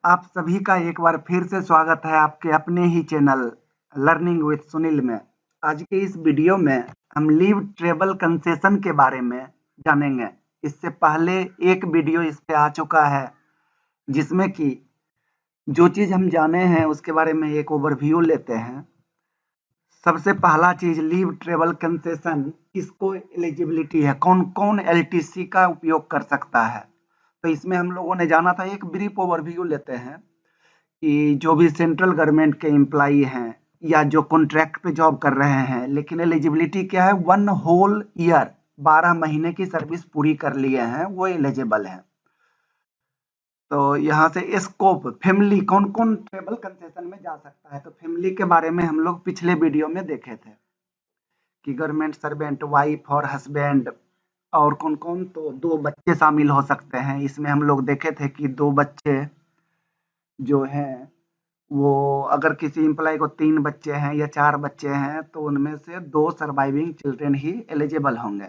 आप सभी का एक बार फिर से स्वागत है आपके अपने ही चैनल लर्निंग विद सुनील में। आज के इस वीडियो में हम लीव ट्रेवल कंसेशन के बारे में जानेंगे। इससे पहले एक वीडियो इस पे आ चुका है जिसमें कि जो चीज़ हम जाने हैं उसके बारे में एक ओवरव्यू लेते हैं। सबसे पहला चीज़ लीव ट्रेवल कंसेशन किसको एलिजिबिलिटी है, कौन कौन एलटीसी का उपयोग कर सकता है। तो इसमें हम लोगों ने जाना था, एक ब्रीफ ओवरव्यू लेते हैं कि जो भी सेंट्रल गवर्नमेंट के एम्प्लॉई हैं या जो कॉन्ट्रैक्ट पे जॉब कर रहे हैं, लेकिन एलिजिबिलिटी क्या है, 1 होल ईयर 12 महीने की सर्विस पूरी कर लिए हैं, वो एलिजिबल हैं। तो यहाँ से स्कोप फैमिली कौन कौन ट्रेवल कंसेशन में जा सकता है, तो फैमिली के बारे में हम लोग पिछले वीडियो में देखे थे कि गवर्नमेंट सर्वेंट, वाइफ और हस्बैंड और कौन कौन, तो 2 बच्चे शामिल हो सकते हैं। इसमें हम लोग देखे थे कि 2 बच्चे जो हैं वो, अगर किसी एम्प्लॉय को 3 बच्चे हैं या 4 बच्चे हैं तो उनमें से 2 सर्वाइविंग चिल्ड्रन ही एलिजिबल होंगे।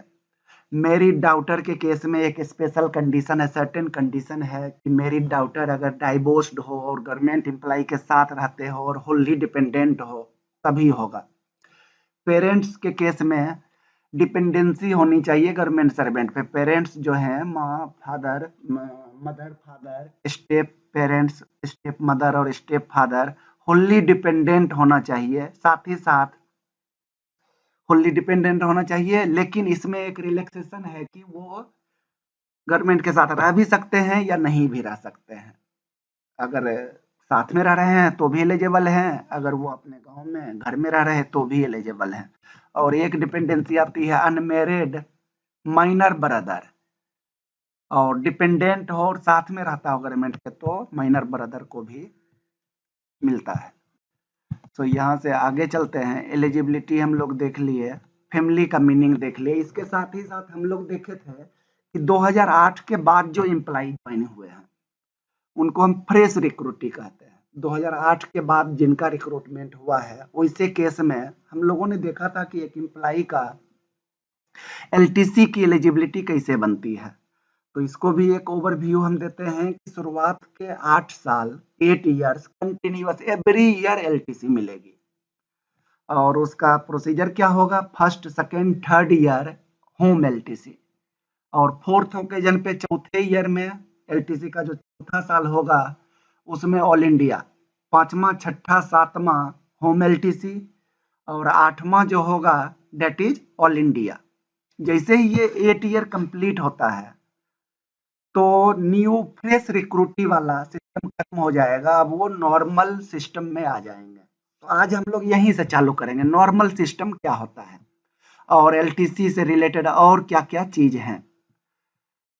मैरिड डॉटर के केस में एक स्पेशल कंडीशन है, सर्टेन कंडीशन है कि मैरिड डॉटर अगर डाइवोर्स्ड हो और गवर्नमेंट एम्प्लॉय के साथ रहते हो और होली डिपेंडेंट हो तभी होगा। पेरेंट्स के केस में डिपेंडेंसी होनी चाहिए गवर्नमेंट सर्वेंट पे। पेरेंट्स जो हैं माँ, father, mother, father, step parents, step mother और स्टेप फादर होली डिपेंडेंट होना चाहिए। साथ ही साथ होली डिपेंडेंट होना चाहिए, लेकिन इसमें एक रिलैक्सेशन है कि वो गवर्नमेंट के साथ रह भी सकते हैं या नहीं भी रह सकते हैं। अगर साथ में रह रहे हैं तो भी एलिजिबल हैं, अगर वो अपने गांव में घर में रह रहे हैं तो भी एलिजिबल हैं। और एक डिपेंडेंसी आती है अनमेरिड माइनर ब्रदर, और डिपेंडेंट हो और साथ में रहता हो गवर्नमेंट के तो माइनर ब्रदर को भी मिलता है। तो यहाँ से आगे चलते हैं। एलिजिबिलिटी हम लोग देख लिए, फैमिली का मीनिंग देख लिए। इसके साथ ही साथ हम लोग देखे थे कि 2008 के बाद जो एम्प्लॉय ज्वाइन हुए हैं उनको हम फ्रेश रिक्रूटी कहते हैं। 2008 के बाद जिनका रिक्रूटमेंट हुआ है, वैसे केस में हम लोगों ने देखा था कि एक एम्प्लॉय का एलटीसी की एलिजिबिलिटी कैसे बनती है। तो इसको भी एक ओवरव्यू हम देते हैं कि शुरुआत के 8 साल 8 years continuous every year LTC मिलेगी, और उसका प्रोसीजर क्या होगा, first second third year home LTC, और फोर्थ ओकेजन पे चौथे ईयर में एलटीसी का जो चौथा साल होगा उसमें ऑल इंडिया, पांचवा छठा सातवां होम एलटीसी, और आठवां जो होगा डेट इज ऑल इंडिया। जैसे ही ये 8 ईयर कंप्लीट होता है तो न्यू फ्रेश रिक्रूटी वाला सिस्टम खत्म हो जाएगा, अब वो नॉर्मल सिस्टम में आ जाएंगे। तो आज हम लोग यहीं से चालू करेंगे, नॉर्मल सिस्टम क्या होता है और एलटीसी से रिलेटेड और क्या क्या चीज हैं।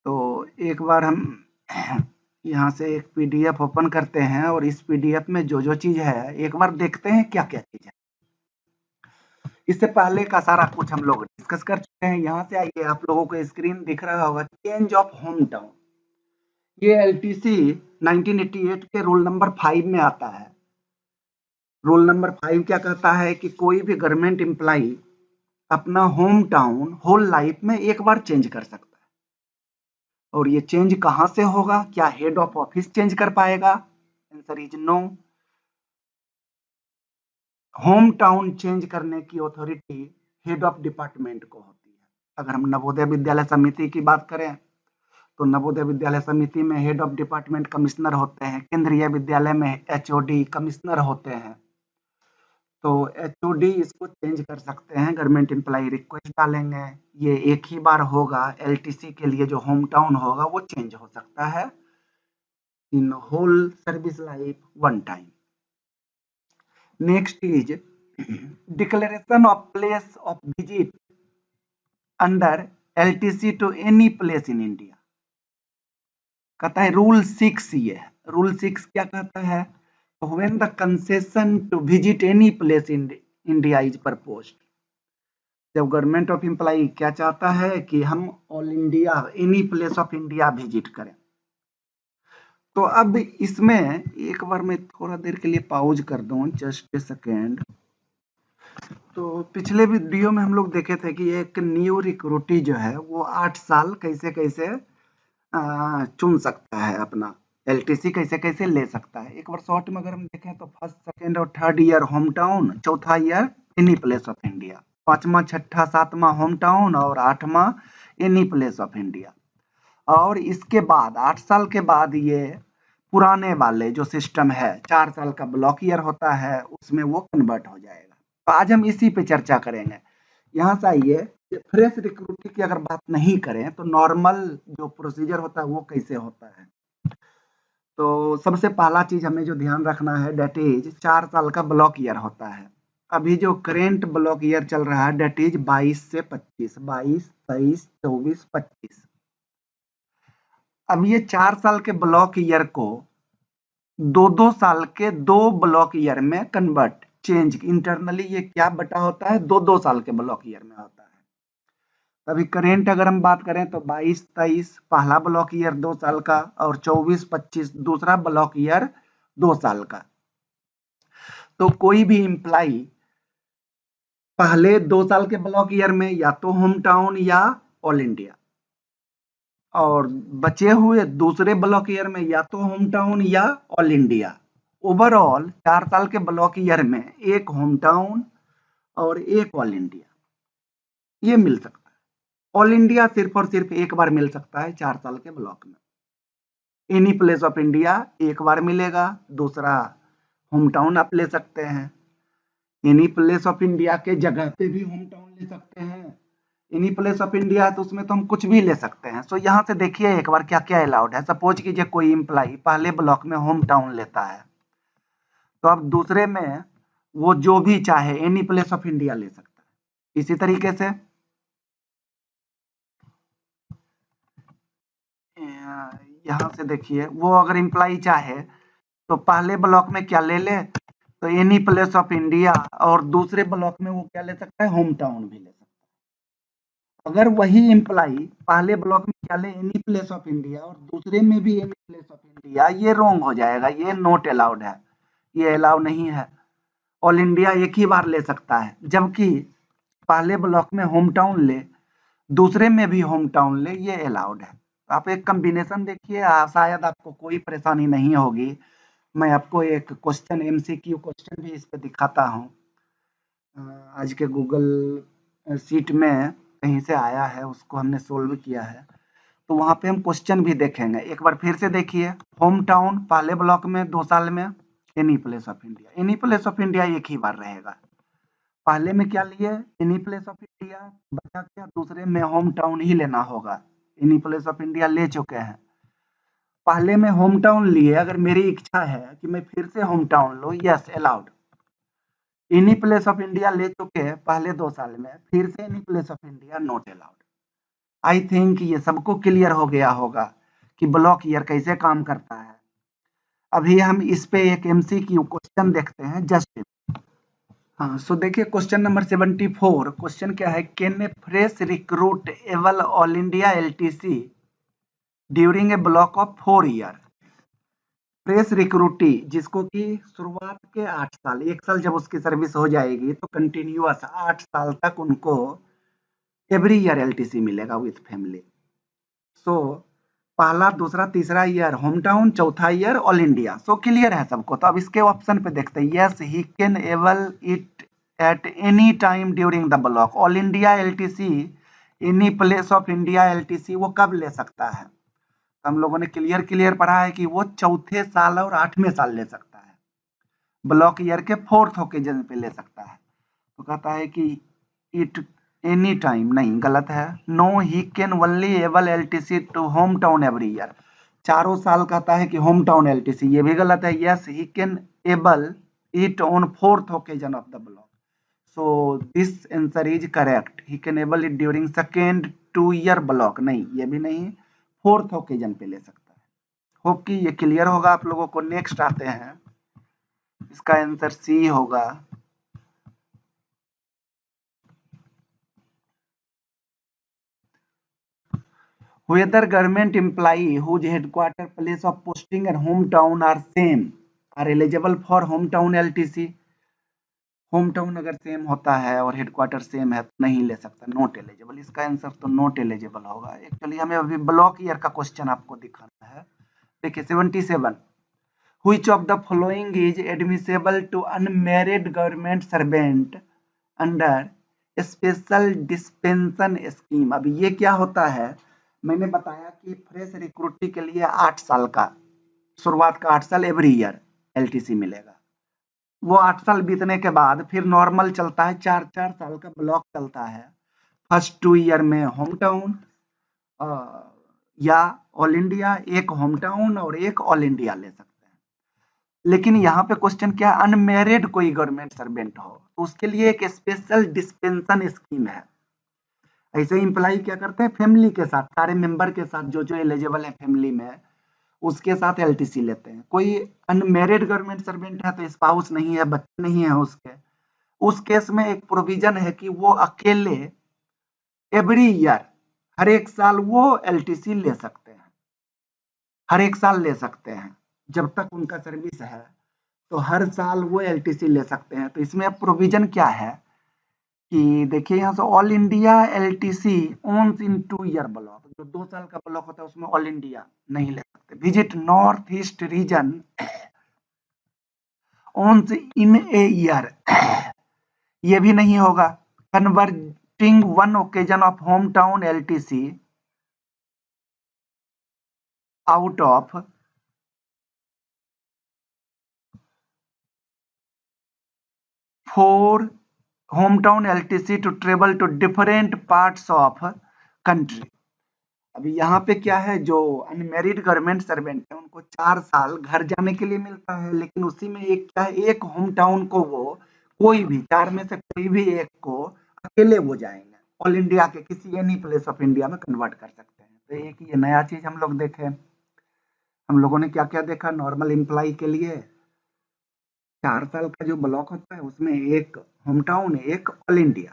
तो एक बार हम यहाँ से एक पीडीएफ ओपन करते हैं और इस पीडीएफ में जो जो चीज है एक बार देखते हैं क्या क्या चीज है। इससे पहले का सारा कुछ हम लोग डिस्कस कर चुके हैं। यहाँ से आइए, आप लोगों को स्क्रीन दिख रहा होगा, चेंज ऑफ होम टाउन। ये एलटीसी 1988 के रूल नंबर 5 में आता है। रूल नंबर 5 क्या कहता है कि कोई भी गवर्नमेंट एम्प्लॉय अपना होम टाउन होल लाइफ में एक बार चेंज कर सकता है। और ये चेंज कहां से होगा, क्या हेड ऑफ ऑफिस चेंज कर पाएगा? Answer is no. Home town change करने की अथॉरिटी हेड ऑफ डिपार्टमेंट को होती है। अगर हम नवोदय विद्यालय समिति की बात करें तो नवोदय विद्यालय समिति में हेड ऑफ डिपार्टमेंट कमिश्नर होते हैं। केंद्रीय विद्यालय में एचओडी कमिश्नर होते हैं। तो एचओडी इसको चेंज कर सकते हैं, गवर्नमेंट एम्प्लॉय रिक्वेस्ट डालेंगे, ये एक ही बार होगा। एलटीसी के लिए जो होम टाउन होगा वो चेंज हो सकता है in whole service life one time. Next is declaration of place of visit under LTC to any place in India. कहता है रूल 6, ये रूल 6 क्या कहता है, when the concession to visit any place in India is proposed. जब government of employ क्या चाहता है कि हम all India any place of India visit करें। तो अब इसमें एक बार मैं थोड़ा देर के लिए पॉज कर दूं, जस्ट ए सेकेंड। तो पिछले वीडियो में हम लोग देखे थे कि एक न्यू रिक्रूटी जो है वो 8 साल कैसे कैसे चुन सकता है अपना एलटीसी कैसे कैसे ले सकता है। एक बार शॉर्ट में अगर हम देखें तो फर्स्ट सेकेंड और थर्ड ईयर होम टाउन, चौथा year any place of India, पांचवा छठा सातवां होम टाउन और आठवां एनी प्लेस ऑफ इंडिया। और इसके बाद 8 साल के बाद ये पुराने वाले जो सिस्टम है 4 साल का ब्लॉक ईयर होता है उसमें वो कन्वर्ट हो जाएगा। तो आज हम इसी पे चर्चा करेंगे। यहाँ से आइए, फ्रेश रिक्रूटिंग की अगर बात नहीं करें तो नॉर्मल जो प्रोसीजर होता है वो कैसे होता है। तो सबसे पहला चीज हमें जो ध्यान रखना है डेट इज 4 साल का ब्लॉक ईयर होता है। अभी जो करेंट ब्लॉक ईयर चल रहा है डेट इज 22 से 25, 22, 23, 24, 25। अब ये 4 साल के ब्लॉक ईयर को 2-2 साल के 2 ब्लॉक ईयर में कन्वर्ट चेंज इंटरनली ये क्या बटा होता है 2-2 साल के ब्लॉक ईयर में होता है। अभी करेंट अगर हम बात करें तो 22-23 पहला ब्लॉक ईयर 2 साल का और 24-25 दूसरा ब्लॉक ईयर 2 साल का। तो कोई भी एम्प्लाई पहले 2 साल के ब्लॉक ईयर में या तो होम टाउन या ऑल इंडिया, और बचे हुए दूसरे ब्लॉक ईयर में या तो होम टाउन या ऑल इंडिया। ओवरऑल 4 साल के ब्लॉक ईयर में एक होम टाउन और एक ऑल इंडिया ये मिल सकता है। ऑल इंडिया सिर्फ और सिर्फ एक बार मिल सकता है 4 साल के ब्लॉक में। एनी प्लेस ऑफ इंडिया एक बार मिलेगा, दूसरा होम टाउन आप ले सकते हैं। एनी प्लेस ऑफ इंडिया के जगह पे भी होम टाउन ले सकते हैं। एनी प्लेस ऑफ इंडिया है तो उसमें तो हम कुछ भी ले सकते हैं। सो यहाँ से देखिए एक बार क्या क्या अलाउड है। सपोज कीजिए कोई एम्प्लाई पहले ब्लॉक में होम टाउन लेता है तो अब दूसरे में वो जो भी चाहे एनी प्लेस ऑफ इंडिया ले सकता है। इसी तरीके से यहाँ से देखिए वो अगर एम्प्लाई चाहे तो पहले ब्लॉक में क्या ले ले तो एनी प्लेस ऑफ इंडिया, और दूसरे ब्लॉक में वो क्या ले सकता है होम टाउन भी ले सकता है। अगर वही एम्प्लाई पहले ब्लॉक में क्या ले एनी प्लेस ऑफ इंडिया और दूसरे में भी एनी प्लेस ऑफ इंडिया, ये रॉन्ग हो जाएगा, ये नॉट अलाउड है, ये अलाउ नहीं है। ऑल इंडिया एक ही बार ले सकता है, जबकि पहले ब्लॉक में होम टाउन ले दूसरे में भी होम टाउन ले ये अलाउड है। आप एक कॉम्बिनेशन देखिए, शायद आपको कोई परेशानी नहीं होगी। मैं आपको एक क्वेश्चन एमसीक्यू क्वेश्चन भी इस पे दिखाता हूँ। आज के गूगल शीट में कहीं से आया है, उसको हमने सोल्व किया है, तो वहाँ पे हम क्वेश्चन भी देखेंगे। एक बार फिर से देखिए, होम टाउन पहले ब्लॉक में 2 साल में, any place of India, any place of India एक ही बार रहेगा। पहले में क्या लिए एनी प्लेस ऑफ इंडिया, बचा क्या दूसरे में होम टाउन ही लेना होगा। एनी प्लेस ऑफ इंडिया ले चुके हैं, पहले में होम टाउन लिए, अगर मेरी इच्छा है कि मैं फिर से होम टाउन लूँ, yes allowed. Any place of India ले चुके हैं पहले 2 साल में, फिर से any place of India not allowed. I think ये सबको क्लियर हो गया होगा कि ब्लॉक ईयर कैसे काम करता है। अभी हम इस पे एक एमसीक्यू क्वेश्चन देखते हैं जस्ट। हाँ, सो देखिए क्वेश्चन नंबर 74। क्वेश्चन क्या है, can a fresh recruit avail all India LTC during a block of 4 year. Fresh recruitee जिसको कि शुरुआत के 8 साल, 1 साल जब उसकी सर्विस हो जाएगी तो कंटिन्यूअस 8 साल तक उनको एवरी ईयर एलटीसी मिलेगा विथ फैमिली। सो पहला दूसरा तीसरा ईयर होम टाउन, चौथा year all India. So clear है सबको। तो अब इसके ऑप्शन पे देखते हैं। Yes he can able it at any time during the block. All India LTC, any place of India LTC वो कब ले सकता है। हम लोगों ने क्लियर पढ़ा है कि वो चौथे साल और 8वें साल ले सकता है, ब्लॉक ईयर के 4th ओकेजन पे ले सकता है। तो कहता है कि इट एनी टाइम, नहीं गलत है। No he can only able LTC to home town every year. चारों साल कहता है कि होम टाउन एलटीसी, ये भी गलत है। Yes he can able it on 4th occasion of the block. So this answer is correct. He can able it during second 2 year block, नहीं ये भी नहीं, 4th ओकेजन पे ले सकता है। होप कि ये क्लियर होगा आप लोगों को। नेक्स्ट आते हैं, इसका आंसर सी होगा। Whether government employee whose headquarter place of posting and hometown are same are eligible for hometown LTC। Home town अगर सेम होता है और हेडक्वार्टर सेम है तो नहीं ले सकता, नॉट एलिजिबल। इसका आंसर तो नॉट एलिजिबल होगा। एक्चुअली हमें अभी ब्लॉक ईयर का क्वेश्चन आपको दिखाना है, देखिए 77, which of the following is admissible to unmarried government servant under special dispensation scheme. अब ये क्या होता है, मैंने बताया कि फ्रेश रिक्रूटी के लिए 8 साल का, शुरुआत का 8 साल एवरी ईयर एलटीसी मिलेगा। वो 8 साल बीतने के बाद फिर नॉर्मल चलता है, 4-4 साल का ब्लॉक चलता है। फर्स्ट 2 ईयर में होम टाउन या ऑल इंडिया, एक होम टाउन और एक ऑल इंडिया ले सकते हैं। लेकिन यहाँ पे क्वेश्चन क्या, अनमैरिड कोई गवर्नमेंट सर्वेंट हो तो उसके लिए एक स्पेशल डिस्पेंशन स्कीम है। ऐसे इम्प्लाई क्या करते हैं, फैमिली के साथ, सारे मेंबर के साथ, जो जो एलिजिबल है फैमिली में उसके साथ एलटीसी लेते हैं। कोई अनमैरिड गवर्नमेंट सर्वेंट है तो स्पाउस नहीं है, बच्चे नहीं है उसके, उस केस में एक प्रोविजन है कि वो अकेले एवरी ईयर, हर एक साल वो एलटीसी ले सकते हैं, हर एक साल ले सकते हैं। जब तक उनका सर्विस है तो हर साल वो एलटीसी ले सकते हैं। तो इसमें प्रोविजन क्या है कि देखिए यहाँ से ऑल इंडिया एलटीसी ओन्स इन 2 ईयर ब्लॉक, जो 2 साल का ब्लॉक होता है उसमें ऑल इंडिया नहीं ले सकते। Visit north east region once in a year, ये भी नहीं होगा। Converting one occasion of home town LTC out of four home town LTC to travel to different parts of country. अभी यहाँ पे क्या है, जो अनमेरिड गवर्नमेंट सर्वेंट है उनको 4 साल घर जाने के लिए मिलता है, लेकिन उसी में एक क्या है, एक होम टाउन को वो कोई भी 4 में से कोई भी एक को अकेले वो जाएंगे ऑल इंडिया के किसी एनी प्लेस ऑफ इंडिया में कन्वर्ट कर सकते हैं। तो एक ये नया चीज हम लोग देखे। हम लोगों ने क्या क्या देखा, नॉर्मल एम्प्लॉय के लिए 4 साल का जो ब्लॉक होता है उसमें एक होम टाउन, एक ऑल इंडिया।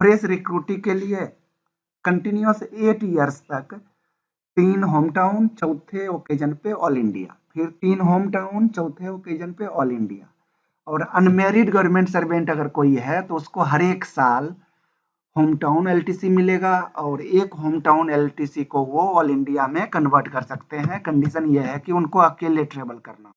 फ्रेश रिक्रूटी के लिए कंटिन्यूअस 8 ईयर्स तक 3 होम टाउन, चौथे ओकेजन पे ऑल इंडिया, फिर 3 होम टाउन, चौथे ओकेजन पे ऑल इंडिया। और अनमेरिड गवर्नमेंट सर्वेंट अगर कोई है तो उसको हर एक साल होम टाउन एलटीसी मिलेगा और एक होम टाउन एलटीसी को वो ऑल इंडिया में कन्वर्ट कर सकते हैं। कंडीशन ये है कि उनको अकेले ट्रेवल करना हो।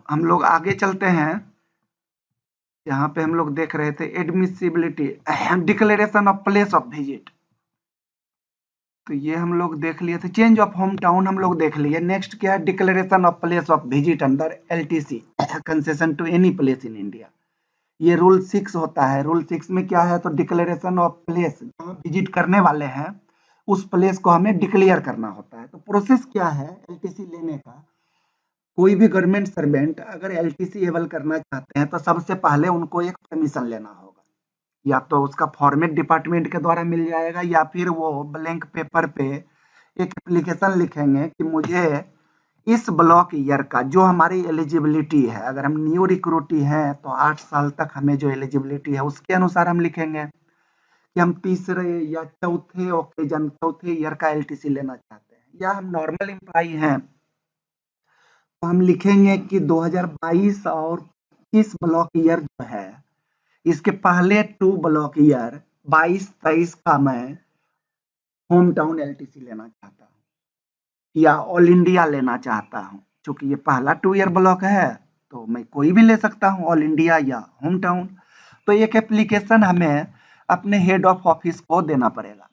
हम लोग आगे चलते हैं। यहाँ पे हम लोग देख रहे थे admissibility, declaration of place of visit, तो ये हम लोग देख लिए थे। चेंज ऑफ होम टाउन हम लोग देख लिए। नेक्स्ट क्या है, declaration of place of visit under LTC concession to any place in India. ये रूल 6 होता है। रूल 6 में क्या है, तो डिक्लेरेशन ऑफ प्लेस, जहाँ विजिट करने वाले हैं उस प्लेस को हमें डिक्लेयर करना होता है। तो प्रोसेस क्या है एलटीसी लेने का, कोई भी गवर्नमेंट सर्वेंट अगर एलटीसी एबल करना चाहते हैं तो सबसे पहले उनको एक परमिशन लेना होगा, या तो उसका फॉर्मेट डिपार्टमेंट के द्वारा मिल जाएगा या फिर वो ब्लैंक पेपर पे एक एप्लीकेशन लिखेंगे कि मुझे इस ब्लॉक ईयर का जो हमारी एलिजिबिलिटी है, अगर हम न्यू रिक्रूटी हैं तो 8 साल तक हमें जो एलिजिबिलिटी है उसके अनुसार हम लिखेंगे कि हम तीसरे या चौथे ओकेजन, चौथे ईयर का एलटीसी लेना चाहते हैं। या हम नॉर्मल एम्प्लॉई हैं तो हम लिखेंगे कि 2022 और 21 ब्लॉक ईयर जो है इसके पहले 2 ब्लॉक ईयर 22-23 का मैं होम टाउन एलटीसी लेना चाहता हूँ या ऑल इंडिया लेना चाहता हूँ। क्योंकि ये पहला 2 ईयर ब्लॉक है तो मैं कोई भी ले सकता हूँ, ऑल इंडिया या होम टाउन। तो एक एप्लीकेशन हमें अपने हेड ऑफ ऑफिस को देना पड़ेगा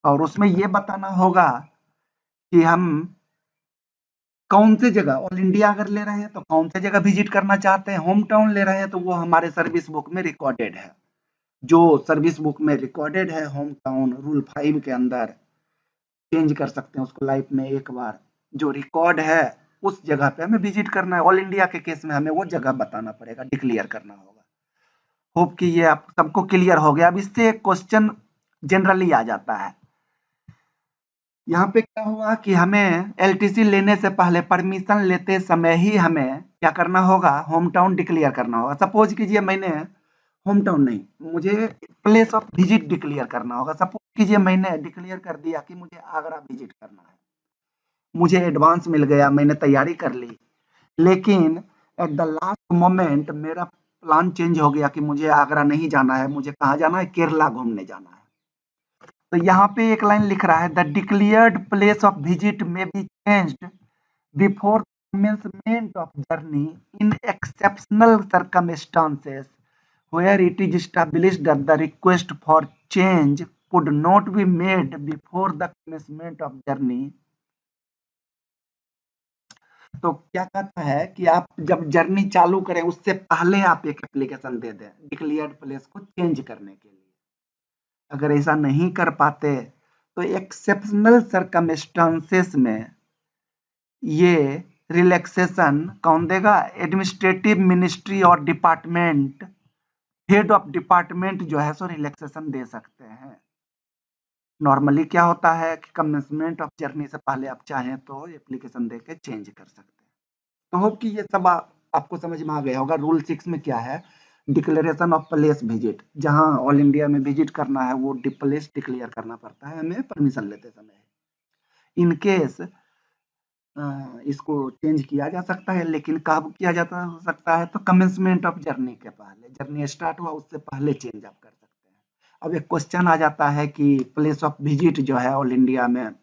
और उसमें ये बताना होगा कि हम कौन से जगह, ऑल इंडिया अगर ले रहे हैं तो कौन से जगह विजिट करना चाहते हैं, होम टाउन ले रहे हैं तो वो हमारे सर्विस बुक में रिकॉर्डेड है। जो सर्विस बुक में रिकॉर्डेड है होम टाउन, रूल 5 के अंदर चेंज कर सकते हैं उसको लाइफ में एक बार। जो रिकॉर्ड है उस जगह पे हमें विजिट करना है। ऑल इंडिया के केस में हमें वो जगह बताना पड़ेगा, डिक्लेयर करना होगा। होप कि ये आप सबको क्लियर हो गया। अब इससे एक क्वेश्चन जनरली आ जाता है। यहाँ पे क्या हुआ कि हमें एलटीसी लेने से पहले, परमिशन लेते समय ही हमें क्या करना होगा, होम टाउन डिक्लेयर करना होगा। सपोज कीजिए मैंने होम टाउन नहीं, मुझे प्लेस ऑफ विजिट डिक्लेयर करना होगा। सपोज कीजिए मैंने डिक्लेयर कर दिया कि मुझे आगरा विजिट करना है, मुझे एडवांस मिल गया, मैंने तैयारी कर ली, लेकिन एट द लास्ट मोमेंट मेरा प्लान चेंज हो गया कि मुझे आगरा नहीं जाना है, मुझे कहाँ जाना है, केरला घूमने जाना है। तो यहाँ पे एक लाइन लिख रहा है, the declared place of visit may be changed before commencement of journey in exceptional circumstances where it is established that the request for change could not be made before the commencement of journey। तो क्या कहता है कि आप जब journey चालू करें उससे पहले आप एक एप्लीकेशन दे दें डिक्लेयर्ड प्लेस को चेंज करने के लिए। अगर ऐसा नहीं कर पाते तो एक्सेप्शनल सर्कमस्टांसेस में ये रिलैक्सेशन कौन देगा, एडमिनिस्ट्रेटिव मिनिस्ट्री और डिपार्टमेंट, हेड ऑफ डिपार्टमेंट जो है सो रिलैक्सेशन दे सकते हैं। नॉर्मली क्या होता है कि कमेंसमेंट ऑफ जर्नी से पहले आप चाहें तो एप्लीकेशन देके चेंज कर सकते हैं। तो होप कि ये सब आपको समझ में आ गया होगा। रूल 6 में क्या है, डिक्लेरेशन ऑफ प्लेस विजिट, जहां ऑल इंडिया में विजिट करना है वो प्लेस डिक्लेयर करना पड़ता है हमें परमिशन लेते समय। इन केस इसको चेंज किया जा सकता है, लेकिन कब किया जाता हो सकता है, तो कमेंसमेंट ऑफ जर्नी के पहले, जर्नी स्टार्ट हुआ उससे पहले चेंज आप कर सकते हैं। अब एक क्वेश्चन आ जाता है कि प्लेस ऑफ विजिट जो है ऑल इंडिया में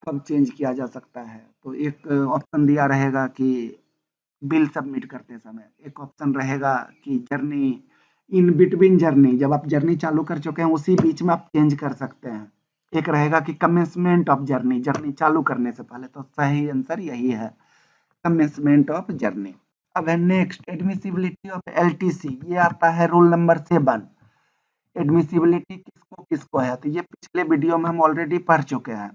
कब चेंज किया जा सकता है। तो एक ऑप्शन दिया रहेगा कि बिल सबमिट करते समय, एक ऑप्शन रहेगा कि जर्नी इन बिटवीन जर्नी, जब आप जर्नी चालू कर चुके हैं उसी बीच में आप चेंज कर सकते हैं। एक रहेगा कि कमेंसमेंट ऑफ जर्नी, जर्नी चालू करने से पहले। तो सही आंसर यही है, कमेंसमेंट ऑफ जर्नी। अब है नेक्स्ट एडमिसिबिलिटी ऑफ एलटीसी, ये आता है रूल नंबर 7। एडमिसिबिलिटी किसको किसको है, तो ये पिछले वीडियो में हम ऑलरेडी पढ़ चुके हैं।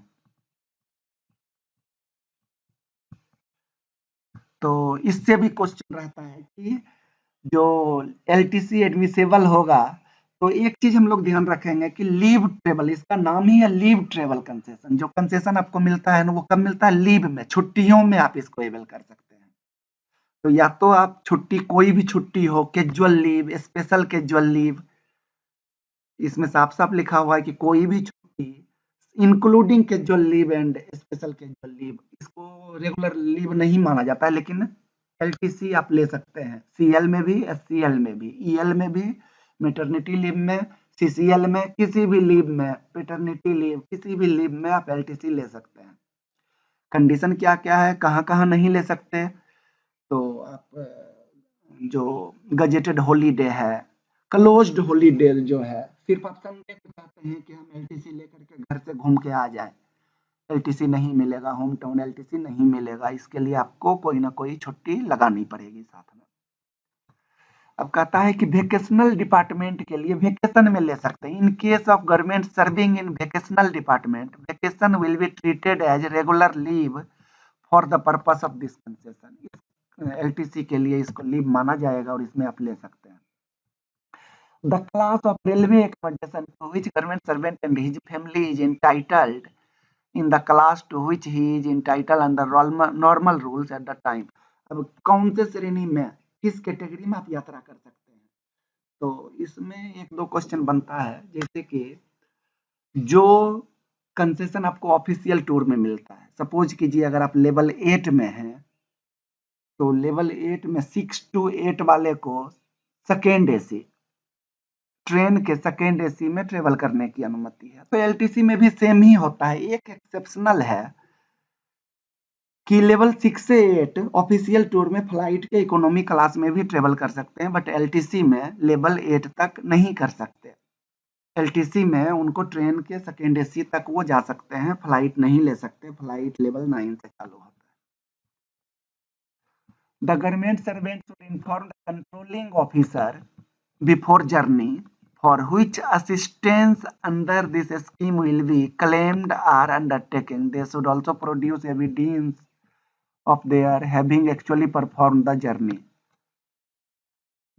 तो इससे भी क्वेश्चन रहता है कि जो एलटीसी एडमिसेबल होगा तो एक चीज हम लोग ध्यान रखेंगे कि लीव ट्रेवल, इसका नाम ही है लीव ट्रेवल कंसेशन। जो कंसेशन आपको मिलता है ना वो कब मिलता है, लीव में, छुट्टियों में आप इसको एवेल कर सकते हैं। तो या तो आप छुट्टी, कोई भी छुट्टी हो, casual leave, special casual leave, इसमें साफ साफ लिखा हुआ है कि कोई भी छुट्टी including casual leave and special casual leave, इसको रेगुलर लीव नहीं माना जाता है, लेकिन एलटीसी आप ले सकते हैं, सीएल में भी, एससीएल में भी, ईएल में भी, मैटरनिटी लीव में, सीसीएल में, किसी भी लीव में, पैटर्निटी लीव, किसी भी लीव में आप एलटीसी ले सकते हैं। कंडीशन क्या क्या है, कहाँ कहाँ नहीं ले सकते, तो आप जो गजेटेड हॉलीडे है, क्लोज्ड हॉलीडे जो है, सिर्फ आप संडे को चाहते हैं कि हम एलटीसी लेकर के घर से घूम के आ जाए, एलटीसी नहीं मिलेगा, होम टाउन एलटीसी नहीं मिलेगा, इसके लिए आपको कोई ना कोई छुट्टी लगानी पड़ेगी साथ में। अब कहता है कि वेकेशनल डिपार्टमेंट के लिए वेकेशन में ले सकते हैं। In case of government serving in vacational department, vacation will be treated as regular leave for the purpose of this concession. LTC के लिए इसको लीव माना जाएगा और इसमें आप ले सकते हैं। The class of railway accommodation to which government servant and his family is entitled in the class to which he is entitled under normal rules at the time। अब कौन से श्रेणी में, किस कैटेगरी में आप यात्रा कर सकते हैं, तो इसमें एक दो क्वेश्चन बनता है। जैसे कि जो कंसेशन आपको ऑफिशियल टूर में मिलता है, सपोज कीजिए अगर आप लेवल 8 में हैं तो लेवल 8 में 6 to 8 वाले को सेकेंड एसी, ट्रेन के सेकेंड एसी में ट्रेवल करने की अनुमति है। तो एलटीसी में भी सेम ही होता है। एक एक्सेप्शनल है कि लेवल 6 से 8 ऑफिशियल टूर में फ्लाइट के इकोनॉमी क्लास में भी ट्रेवल कर सकते हैं, बट एलटीसी में लेवल 8 तक नहीं कर सकते। एलटीसी में उनको ट्रेन के सेकेंड एसी तक वो जा सकते हैं, फ्लाइट नहीं ले सकते, फ्लाइट लेवल 9 से चालू होता है। The government servant should inform the controlling officer before journey for which assistance under this scheme will be claimed or undertaken. They should also produce evidence of their having actually performed the journey।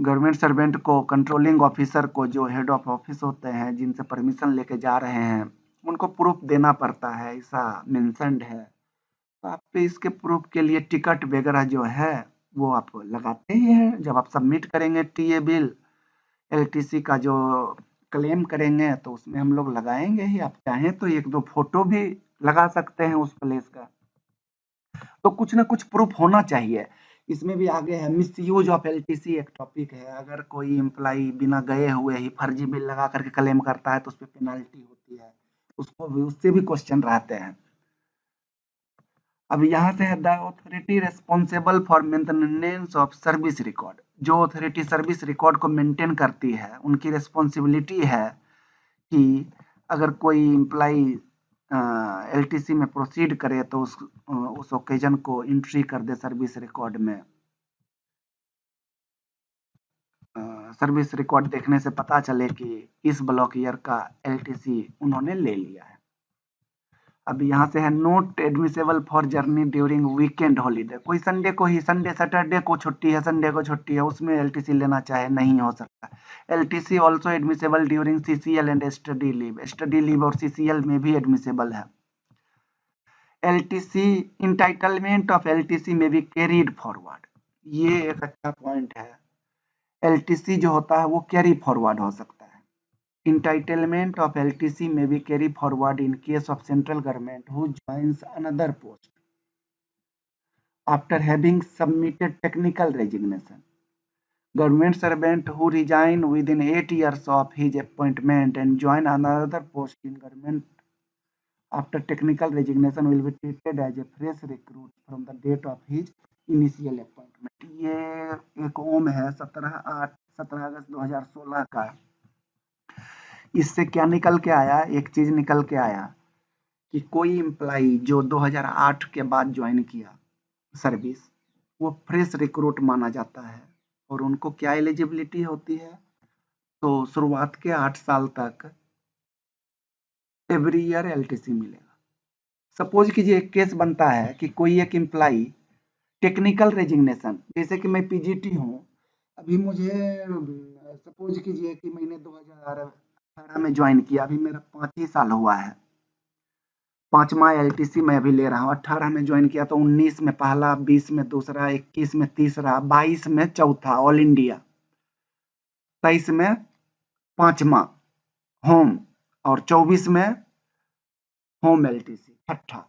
Government servant को, controlling officer को, जो head of office होते हैं जिनसे permission लेके जा रहे हैं, उनको प्रूफ देना पड़ता है, ऐसा मेंशन्ड है। तो आप इसके प्रूफ के लिए टिकट वगैरह जो है वो आप लगाते ही हैं। जब आप सबमिट करेंगे टीए बिल, एलटीसी का जो क्लेम करेंगे तो उसमें हम लोग लगाएंगे ही। आप चाहें तो एक दो फोटो भी लगा सकते हैं उस प्लेस का। तो कुछ ना कुछ प्रूफ होना चाहिए। इसमें भी आगे है मिसयूज ऑफ एलटीसी, एक टॉपिक है। अगर कोई एम्प्लाई बिना गए हुए ही फर्जी बिल लगा करके क्लेम करता है तो उस पर पेनाल्टी होती है, उसको भी, उससे भी क्वेश्चन रहते हैं। अब यहाँ से है the authority responsible for maintenance of service record. जो अथॉरिटी सर्विस रिकॉर्ड को मेंटेन करती है उनकी रेस्पॉन्सिबिलिटी है कि अगर कोई एम्प्लाई एलटीसी में प्रोसीड करे तो उस ओकेजन को एंट्री कर दे सर्विस रिकॉर्ड में। सर्विस रिकॉर्ड देखने से पता चले कि इस ब्लॉक ईयर का एलटीसी उन्होंने ले लिया है। अब यहाँ से है note admissible for journey during weekend holiday. कोई संडे को ही, संडे सैटरडे को छुट्टी है, संडे को छुट्टी है, उसमें एलटीसी लेना चाहे नहीं हो सकता। LTC also admissible during CCL and study leave. Study leave और सीसीएल में भी एडमिसेबल है। एलटीसी इंटाइटलमेंट ऑफ एलटीसी में भी कैरीड फॉरवर्ड। ये एक अच्छा पॉइंट है। एलटीसी जो होता है वो कैरी फॉरवर्ड हो सकता है। Entitlement of LTC may be carried forward in case of central government who joins another post after having submitted technical resignation. Government servant who resign within 8 years of his appointment and join another post in government after technical resignation will be treated as a fresh recruit from the date of his initial appointment. ये एक ओम है 17 अगस्त 2016 का। इससे क्या निकल के आया, एक चीज निकल के आया कि कोई एम्प्लाई जो 2008 के बाद ज्वाइन किया सर्विस, वो फ्रेश रिक्रूट माना जाता है और उनको क्या एलिजिबिलिटी होती है, तो शुरुआत के 8 साल तक एवरी ईयर एलटीसी मिलेगा। सपोज कीजिए एक केस बनता है कि कोई एक एम्प्लाई टेक्निकल रेजिग्नेशन, जैसे कि मैं पीजीटी हूँ, अभी मुझे सपोज कीजिए कि मैंने 2018 में ज्वाइन किया, अभी मेरा 5 ही साल हुआ है, 5वां एलटीसी मैं अभी ले रहा हूँ। 18 में ज्वाइन किया तो 19 में पहला, 20 में दूसरा, 21 में तीसरा, 22 में चौथा ऑल इंडिया, 23 में 5वां होम और 24 में होम एलटीसी छठा।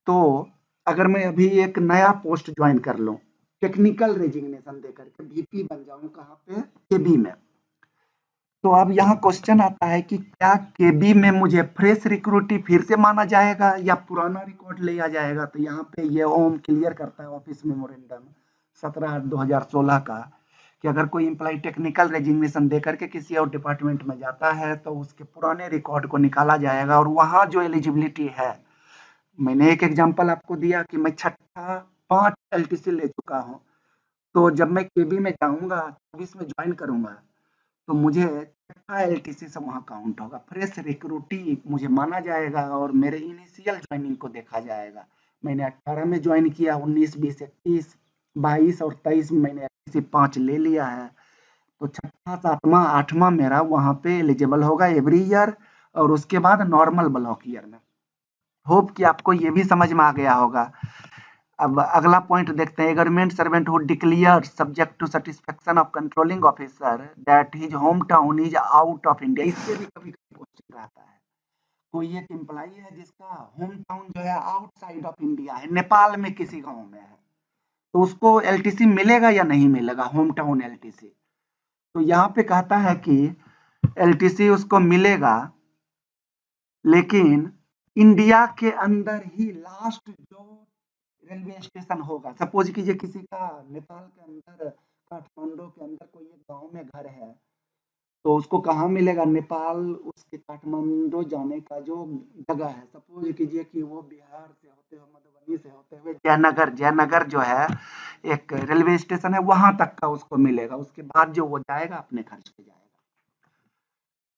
तो अगर मैं अभी एक नया पोस्ट ज्वाइन कर लूँ, टेक्निकल रेजिग्नेशन देकर के वीपी बन जाऊं, कहाँ पे, केबी में, तो अब यहाँ क्वेश्चन आता है कि क्या केबी में मुझे फ्रेश रिक्रूटी फिर से माना जाएगा या पुराना रिकॉर्ड लिया जाएगा। तो यहाँ पे ये ओम क्लियर करता है ऑफिस मेमोरेंडम 17/8/2016 का कि अगर कोई एम्प्लॉय टेक्निकल रेजिग्नेशन देकर के किसी और डिपार्टमेंट में जाता है तो उसके पुराने रिकॉर्ड को निकाला जाएगा और वहाँ जो एलिजिबिलिटी है, मैंने एक एग्जाम्पल आपको दिया कि मैं छठा 5 एलटीसी ले चुका हूँ, तो जब मैं केबी में जाऊंगा 24 में ज्वाइन करूंगा तो मुझे छठा एलटीसी से वहाँ काउंट होगा, फ्रेश रिक्रूटी मुझे माना जाएगा और मेरे इनिशियल ज्वाइनिंग को देखा जाएगा। मैंने 18 में ज्वाइन किया, 19, 20, 21, 22 और 23 में मैंने एलटीसी 5 ले लिया है, तो छठा, 7वां, 8वां मेरा वहाँ पे एलिजिबल होगा एवरी ईयर और उसके बाद नॉर्मल ब्लॉक ईयर में। होप कि आपको ये भी समझ में आ गया होगा। अब अगला पॉइंट देखते हैं। Government servant who declare subject to satisfaction of controlling officer that his home town is out of India. इससे भी कभी कभी क्वेश्चन रहता है। कोई एक एम्प्लॉई है जिसका होम टाउन जो है आउटसाइड ऑफ इंडिया है, नेपाल में किसी गांव में है, तो उसको एलटीसी मिलेगा या नहीं मिलेगा, होम टाउन एलटीसी। तो यहाँ पे कहता है कि एलटीसी उसको मिलेगा, लेकिन इंडिया के अंदर ही लास्ट जो रेलवे स्टेशन होगा, सपोज कीजिए किसी का नेपाल के अंदर काठमांडू के अंदर कोई एक गांव में घर है, तो उसको कहाँ मिलेगा, नेपाल उसके काठमांडू जाने का जो जगह है, सपोज कीजिए कि वो बिहार से होते हुए, मधुबनी से होते हुए जयनगर जो है एक रेलवे स्टेशन है, वहां तक का उसको मिलेगा। उसके बाद जो वो जाएगा अपने खर्च पे जाएगा।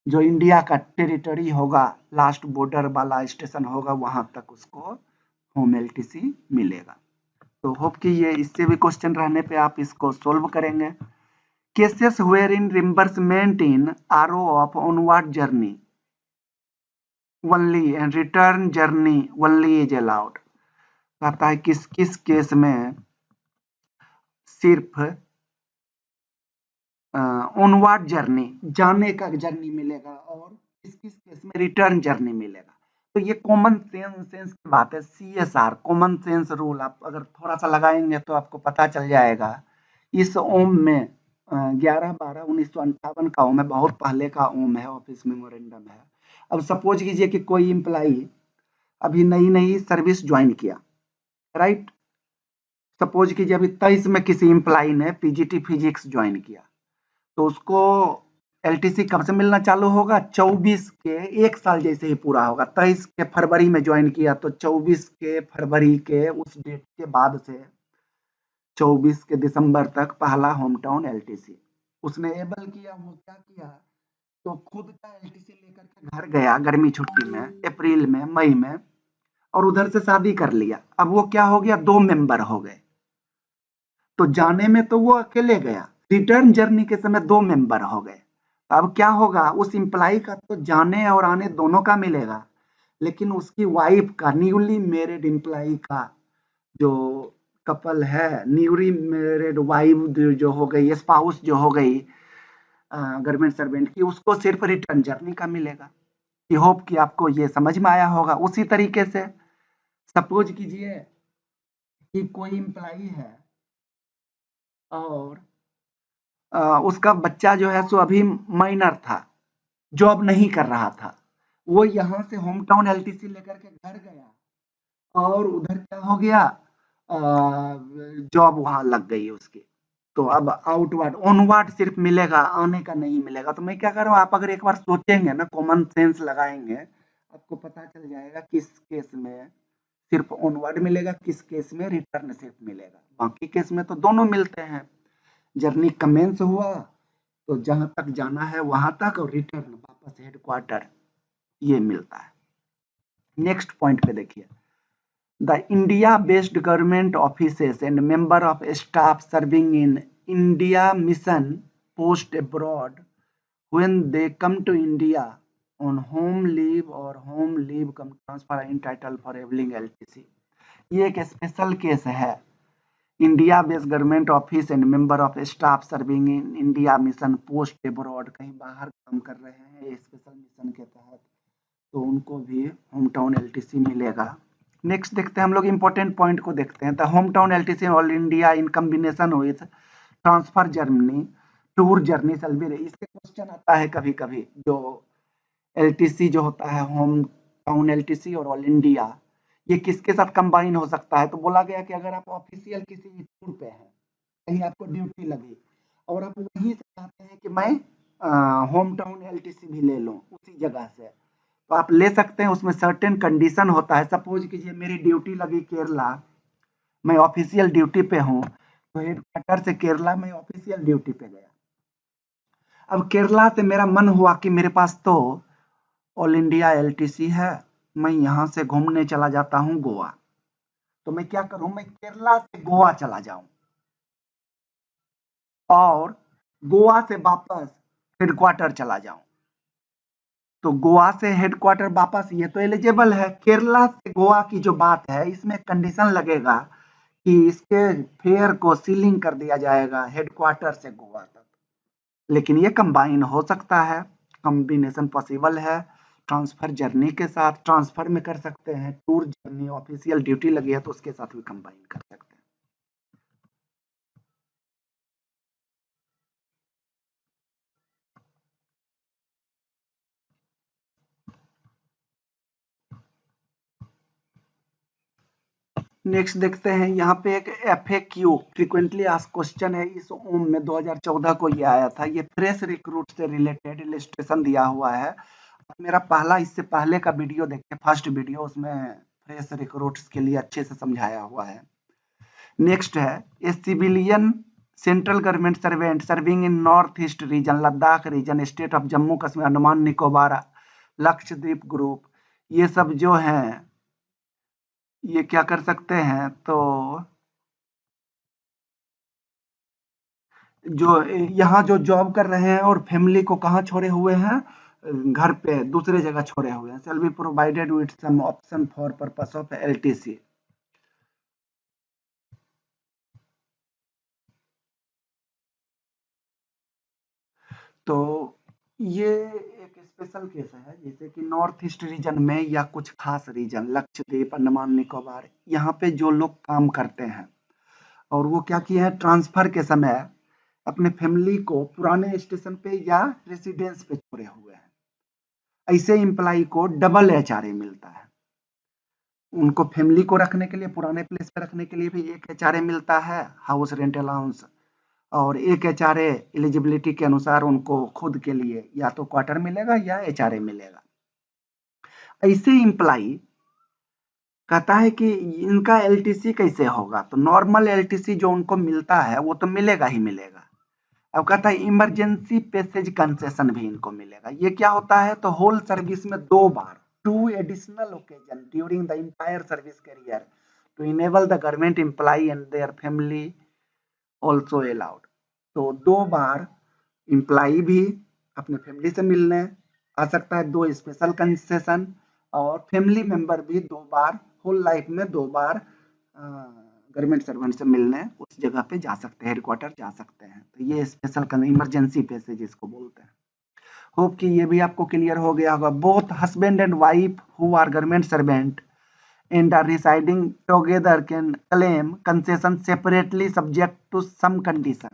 जो इंडिया का टेरिटरी होगा, लास्ट बॉर्डर वाला स्टेशन होगा, वहां तक उसको होम एलटीसी मिलेगा। तो होप कि ये इससे भी क्वेश्चन रहने पे आप इसको सोल्व करेंगे। Cases where in reimbursement in RO of onward journey only and return journey only is allowed. कहता है किस किस केस में सिर्फ ऑनवर्ड जर्नी, जाने का जर्नी मिलेगा और किस किस केस में रिटर्न जर्नी मिलेगा। तो ये कॉमन सेंस की बात है। CSR कॉमन सेंस रूल आप अगर थोड़ा सा लगाएंगे तो आपको पता चल जाएगा। इस ओम में 11/12/1958 का ओम है, बहुत पहले का ओम है, ऑफिस मेमोरेंडम है। अब सपोज कीजिए कि कोई एम्प्लाई अभी नई नई सर्विस ज्वाइन किया, राइट। सपोज कीजिए अभी 23 में किसी एम्प्लाई ने पीजीटी फिजिक्स ज्वाइन किया, तो उसको एलटीसी कब से मिलना चालू होगा? 24 के 1 साल जैसे ही पूरा होगा। 23 के फरवरी में ज्वाइन किया तो 24 के फरवरी के उस डेट के बाद से 24 के दिसंबर तक पहला होम टाउन एलटीसी उसने एबल किया। वो क्या किया, तो खुद का एलटीसी लेकर के घर गया गर्मी छुट्टी में, अप्रैल में, मई में, और उधर से शादी कर लिया। अब वो क्या हो गया, 2 मेंबर हो गए। तो जाने में तो वो अकेले गया, रिटर्न जर्नी के समय 2 मेंबर हो गए। अब क्या होगा, उस एम्प्लाई का तो जाने और आने दोनों का मिलेगा, लेकिन उसकी वाइफ का, न्यूली मैरिड एम्प्लाई का जो कपल है, न्यूली मैरिड वाइफ जो हो गई, स्पाउस जो हो गई गवर्नमेंट सर्वेंट की, उसको सिर्फ रिटर्न जर्नी का मिलेगा। आई होप कि आपको ये समझ में आया होगा। उसी तरीके से सपोज कीजिए कि कोई एम्प्लाई है और उसका बच्चा जो है सो अभी माइनर था, जॉब नहीं कर रहा था। वो यहाँ से होम टाउन एलटीसी लेकर के घर गया और उधर क्या हो गया, जॉब वहां लग गई उसकी। तो अब आउटवर्ड ऑनवर्ड सिर्फ मिलेगा, आने का नहीं मिलेगा। तो मैं क्या कर रहा हूँ, आप अगर एक बार सोचेंगे ना, कॉमन सेंस लगाएंगे, आपको पता चल जाएगा किस केस में सिर्फ ऑनवर्ड मिलेगा, किस केस में रिटर्न सिर्फ मिलेगा। बाकी केस में तो दोनों मिलते हैं। जर्नी कमेंस हुआ तो जहां तक जाना है वहां तक, और रिटर्न वापस हेडक्वार्टर, ये मिलता है। नेक्स्ट पॉइंट पे देखिए, the India based government offices and member of staff serving in India mission post abroad when they come to India on home leave or home leave cum transfer entitled for availing LTC. ये एक special case है। India based government office and member of staff serving in India mission post abroad, कहीं बाहर काम कर रहे हैं special mission के तहत, तो उनको भी होम टाउन एलटीसी मिलेगा। नेक्स्ट देखते हैं हम लोग, इंपॉर्टेंट पॉइंट को देखते हैं। The home town LTC all India in combination with transfer journey tour journey shall be, इससे क्वेश्चन आता है कभी कभी। जो एलटीसी जो होता है, होम टाउन एलटीसी और ऑल इंडिया, ये किसके साथ कंबाइन हो सकता है? तो बोला गया कि अगर आप ऑफिशियल किसी टूर पे हैं, कहीं आपको ड्यूटी लगी और आप वहीं से चाहते हैं कि मैं होम टाउन एलटीसी भी ले लूं उसी जगह से, तो आप ले सकते हैं। उसमें सर्टेन कंडीशन होता है। सपोज कीजिए मेरी ड्यूटी लगी केरला, मैं ऑफिशियल ड्यूटी पे हूँ, तो हेडक्वार्टर से केरला मैं ऑफिशियल ड्यूटी पे गया। अब केरला से मेरा मन हुआ कि मेरे पास तो ऑल इंडिया एलटीसी है, मैं यहाँ से घूमने चला जाता हूँ गोवा। तो मैं क्या करूँ, मैं केरला से गोवा चला जाऊं और गोवा से वापस हेडक्वार्टर चला जाऊं। तो गोवा से हेडक्वार्टर वापस, ये तो एलिजिबल है। केरला से गोवा की जो बात है, इसमें कंडीशन लगेगा कि इसके फेयर को सीलिंग कर दिया जाएगा हेडक्वार्टर से गोवा तक। लेकिन ये कंबाइन हो सकता है, कॉम्बिनेशन पॉसिबल है। ट्रांसफर जर्नी के साथ ट्रांसफर में कर सकते हैं, टूर जर्नी ऑफिशियल ड्यूटी लगी है तो उसके साथ भी कंबाइन कर सकते हैं। नेक्स्ट देखते हैं, यहाँ पे एक FAQ फ्रीक्वेंटली आस्क्ड क्वेश्चन है। इस ओम में 2014 को ये आया था। ये फ्रेश रिक्रूट से रिलेटेड इलस्ट्रेशन दिया हुआ है। मेरा पहला, इससे पहले का वीडियो देखिए, फर्स्ट वीडियो, उसमें फ्रेश रिक्रूट्स के लिए अच्छे से समझाया हुआ है। नेक्स्ट है, a civilian central government servant serving in north east region, Ladakh region, state of Jammu Kashmir, Andaman Nicobar, Lakshadweep group, ये सब जो हैं, ये क्या कर सकते हैं, तो जो यहाँ जो जॉब कर रहे हैं और फैमिली को कहाँ छोड़े हुए हैं, घर पे दूसरे जगह छोड़े हुए हैं, shall be provided with some option for purpose of LTC. तो ये एक स्पेशल केस है, जैसे कि नॉर्थ ईस्ट रीजन में या कुछ खास रीजन, लक्षद्वीप, अंडमान निकोबार, यहाँ पे जो लोग काम करते हैं और वो क्या किए हैं, ट्रांसफर के समय अपने फैमिली को पुराने स्टेशन पे या रेसिडेंस पे छोड़े हुए हैं, ऐसे एम्प्लाई को डबल एचआरए मिलता है। उनको फैमिली को रखने के लिए, पुराने प्लेस पे रखने के लिए भी एक एचआरए मिलता है, हाउस रेंट अलाउंस, और एक एचआरए एलिजिबिलिटी के अनुसार उनको खुद के लिए या तो क्वार्टर मिलेगा या एचआरए मिलेगा। ऐसे एम्प्लाई कहता है कि इनका एलटीसी कैसे होगा, तो नॉर्मल एलटीसी जो उनको मिलता है वो तो मिलेगा ही मिलेगा। अब कहता है इमरजेंसी पैसेज कंसेशन भी इनको मिलेगा। ये क्या होता है, तो होल सर्विस में 2 बार, 2 additional occasion during the entire service career to enable the government employ and their family also allowed. तो 2 बार एम्प्लॉय भी अपने फैमिली से मिलने आ सकता है, 2 स्पेशल कंसेशन, और फैमिली मेंबर भी 2 बार, होल लाइफ में 2 बार गवर्नमेंट सर्वेंट से मिलने उस जगह पे जा सकते हैं, हेडक्वार्टर जा सकते हैं। तो ये स्पेशल इमरजेंसी पैसेज इसको बोलते हैं। होप कि ये भी आपको क्लियर हो गया होगा। Both husband and wife who are government servant and are residing together can claim concession separately subject to some condition।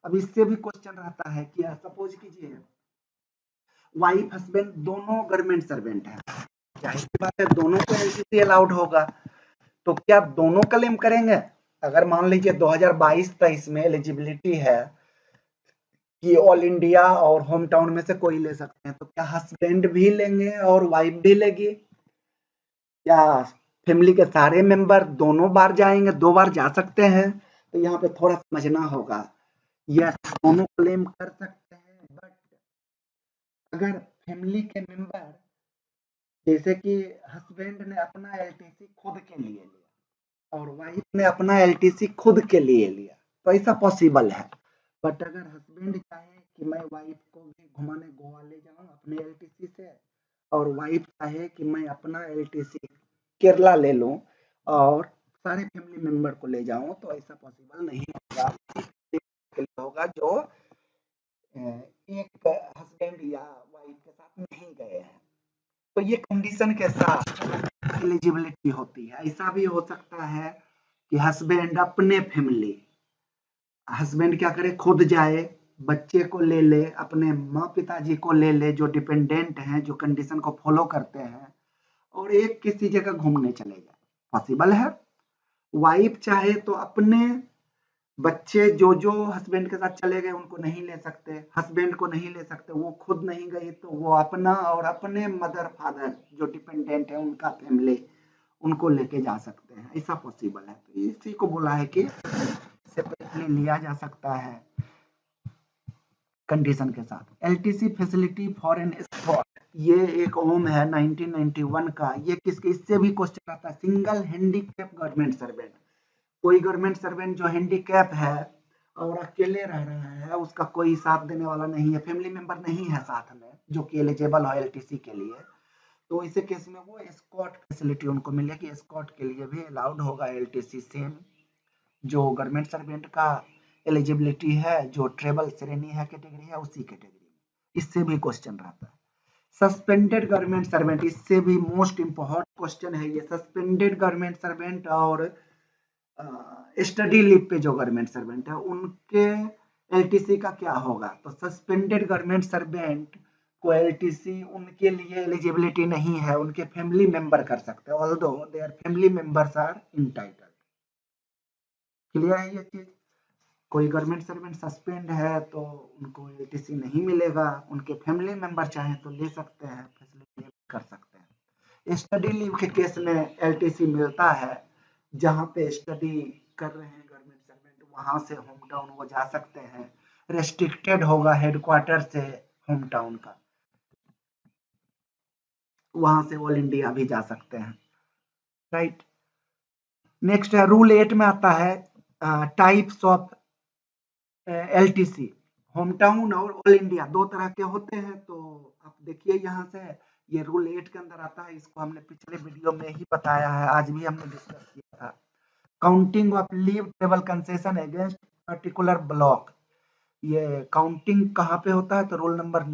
अब इससे भी क्वेश्चन रहता है कि सपोज कीजिए वाइफ हस्बैंड दोनों गवर्नमेंट सर्वेंट हैं, जाहिर सी बात है दोनों को एलटीसी अलाउड होगा, तो क्या दोनों क्लेम करेंगे? अगर मान लीजिए 2022-23 में एलिजिबिलिटी है कि ऑल इंडिया और होम टाउन में से कोई ले सकते हैं, तो क्या हस्बैंड भी लेंगे और वाइफ भी लेगी, या फैमिली के सारे मेंबर दोनों बार जाएंगे, 2 बार जा सकते हैं? तो यहाँ पे थोड़ा समझना होगा। यस, दोनों क्लेम कर सकते हैं, बट अगर फैमिली के मेंबर, जैसे कि हस्बैंड ने अपना एलटीसी खुद के लिए लिया और वाइफ ने अपना एलटीसी खुद के लिए लिया, तो ऐसा पॉसिबल है। बट अगर हस्बैंड चाहे कि मैं वाइफ को भी घुमाने गोवा ले जाऊं अपने एलटीसी से, और वाइफ चाहे कि मैं अपना एलटीसी केरला ले लूं और सारे फैमिली मेंबर को ले जाऊं, तो ऐसा पॉसिबल नहीं होगा। होगा जो एक हस्बैंड या वाइफ के साथ नहीं गए हैं, तो ये कंडीशन के साथ एलिजिबिलिटी होती है। ऐसा भी हो सकता है कि हस्बैंड अपने फैमिली, हस्बैंड क्या करे, खुद जाए, बच्चे को ले ले, अपने माँ पिताजी को ले ले जो डिपेंडेंट हैं, जो कंडीशन को फॉलो करते हैं, और एक किसी जगह घूमने चले जाए, पॉसिबल है। वाइफ चाहे तो अपने बच्चे जो जो हस्बैंड के साथ चले गए उनको नहीं ले सकते, हस्बैंड को नहीं ले सकते, वो खुद नहीं गई तो वो अपना और अपने मदर फादर जो डिपेंडेंट है उनका फैमिली, उनको लेके जा सकते हैं, ऐसा पॉसिबल है। तो इसी को बोला है कि सेपरेटली लिया जा सकता है कंडीशन के साथ। LTC facility for an spot, ये एक ओम है 1991 का। ये किसके, इससे भी क्वेश्चन आता है, सिंगल हैंडीकैप गवर्नमेंट सर्वेंट। कोई गवर्नमेंट सर्वेंट जो हैंडीकैप है और अकेले रह रहा है, उसका कोई साथ देने वाला नहीं है, फैमिली मेंबर नहीं है साथ में जो कि एलिजिबल हो एलटीसी के लिए, तो इस केस में वो एस्कॉर्ट फैसिलिटी उनको मिलेगी। एस्कॉर्ट के लिए भी अलाउड होगा एलटीसी, सेम जो गवर्नमेंट सर्वेंट का एलिजिबिलिटी है, जो ट्रेवल श्रेणी है, कैटेगरी है, उसी कैटेगरी में। इससे भी क्वेश्चन रहता है। सस्पेंडेड गवर्नमेंट सर्वेंट, इससे भी मोस्ट इंपॉर्टेंट क्वेश्चन है ये। सस्पेंडेड गवर्नमेंट सर्वेंट और स्टडी लीव पे जो गवर्नमेंट सर्वेंट है उनके एलटीसी का क्या होगा, तो सस्पेंडेड गवर्नमेंट सर्वेंट को एलटीसी उनके लिए एलिजिबिलिटी नहीं है, उनके फैमिली मेंबर कर सकते हैं, although their family members are entitled. Clear है ये चीज? कोई गवर्नमेंट सर्वेंट सस्पेंड है तो उनको एलटीसी नहीं मिलेगा, उनके फैमिली मेंबर चाहे तो ले सकते हैं, फैसिलिटी कर सकते हैं। स्टडी लीव के केस में एलटीसी मिलता है, जहां पे स्टडी कर रहे हैं गवर्नमेंट सर्वेंट, वहां से होम टाउन वो जा सकते हैं। रेस्ट्रिक्टेड होगा हेडक्वार्टर से होम टाउन का, वहां से ऑल इंडिया भी जा सकते हैं, राइट। नेक्स्ट है रूल 8 में आता है types of LTC. Home town और ऑल इंडिया 2 तरह के होते हैं, तो आप देखिए यहाँ से ये रूल 8 के अंदर आता है। इसको हमने पिछले वीडियो में ही बताया है, आज भी हमने डिस्कस किया था। Counting of leave travel concession against particular block, ये काउंटिंग कहाँ पे होता है, तो रोल नंबर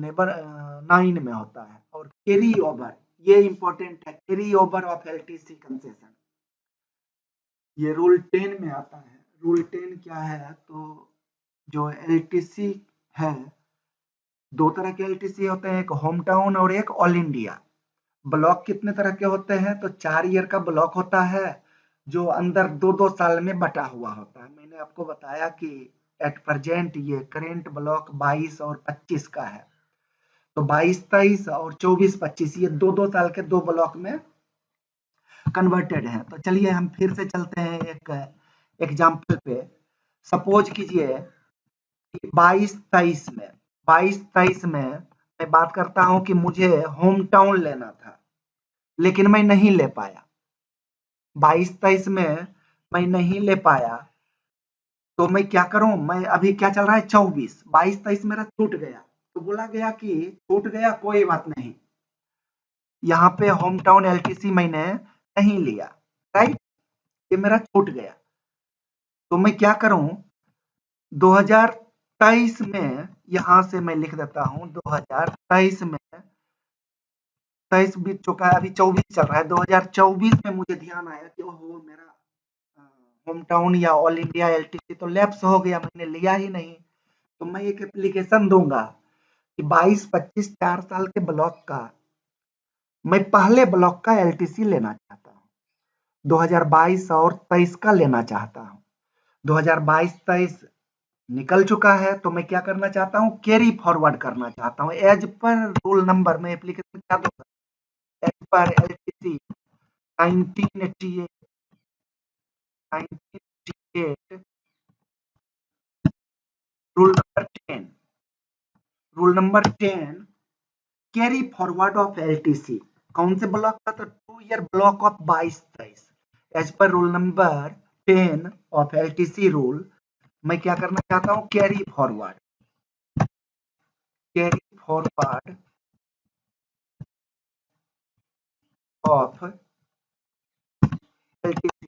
9 में होता है। और कैरी ओवर, ये इंपॉर्टेंट है, carry over of LTC concession, ये रूल 10 में आता है। रूल 10 क्या है, तो जो एलटीसी है, दो तरह के एलटीसी होते हैं, एक होम टाउन और एक ऑल इंडिया। ब्लॉक कितने तरह के होते हैं, तो 4 ईयर का ब्लॉक होता है, जो अंदर 2-2 साल में बटा हुआ होता है। मैंने आपको बताया कि एट प्रेजेंट ये करेंट ब्लॉक 22 और 25 का है, तो 22-23 और 24-25 ये 2-2 साल के 2 ब्लॉक में कन्वर्टेड है। तो चलिए हम फिर से चलते हैं एक एग्जाम्पल पे। सपोज कीजिए 22-23 में, 22-23 में मैं बात करता हूं कि मुझे होम टाउन लेना था, लेकिन मैं नहीं ले पाया। 22-23 में मैं नहीं ले पाया, तो मैं क्या करूं, मैं अभी क्या चल रहा है 24, 22-23 मेरा छूट गया, तो बोला गया कि छूट गया कोई बात नहीं, यहाँ पे होम टाउन एलटीसी मैंने नहीं लिया, राइट, ये मेरा छूट गया। तो मैं क्या करूं, 2023 में यहां से मैं लिख देता हूं, 2023 में 23 बीत चुका है, अभी 24 चल रहा है। 2024 में मुझे ध्यान आया कि ओहो मेरा होम टाउन या ऑल इंडिया एलटीसी तो लैप्स हो गया, मैंने लिया ही नहीं। तो मैं एक एप्लीकेशन दूंगा कि 22-25 4 साल के ब्लॉक का मैं पहले ब्लॉक का एलटीसी लेना चाहता हूँ, 2022 और 23 का लेना चाहता हूँ। 2022-23 निकल चुका है, तो मैं क्या करना चाहता हूँ, कैरी फॉरवर्ड करना चाहता हूँ एज पर रूल नंबर। मैं एप्लीकेशन क्या दूंगा, as per LTC 1988 rule number 10, rule number 10 carry forward of LTC. कौन से ब्लॉक का, तो 2 year block of 22-23 as per rule number 10 of LTC rule. मैं क्या करना चाहता हूँ, carry forward, carry forward of LTC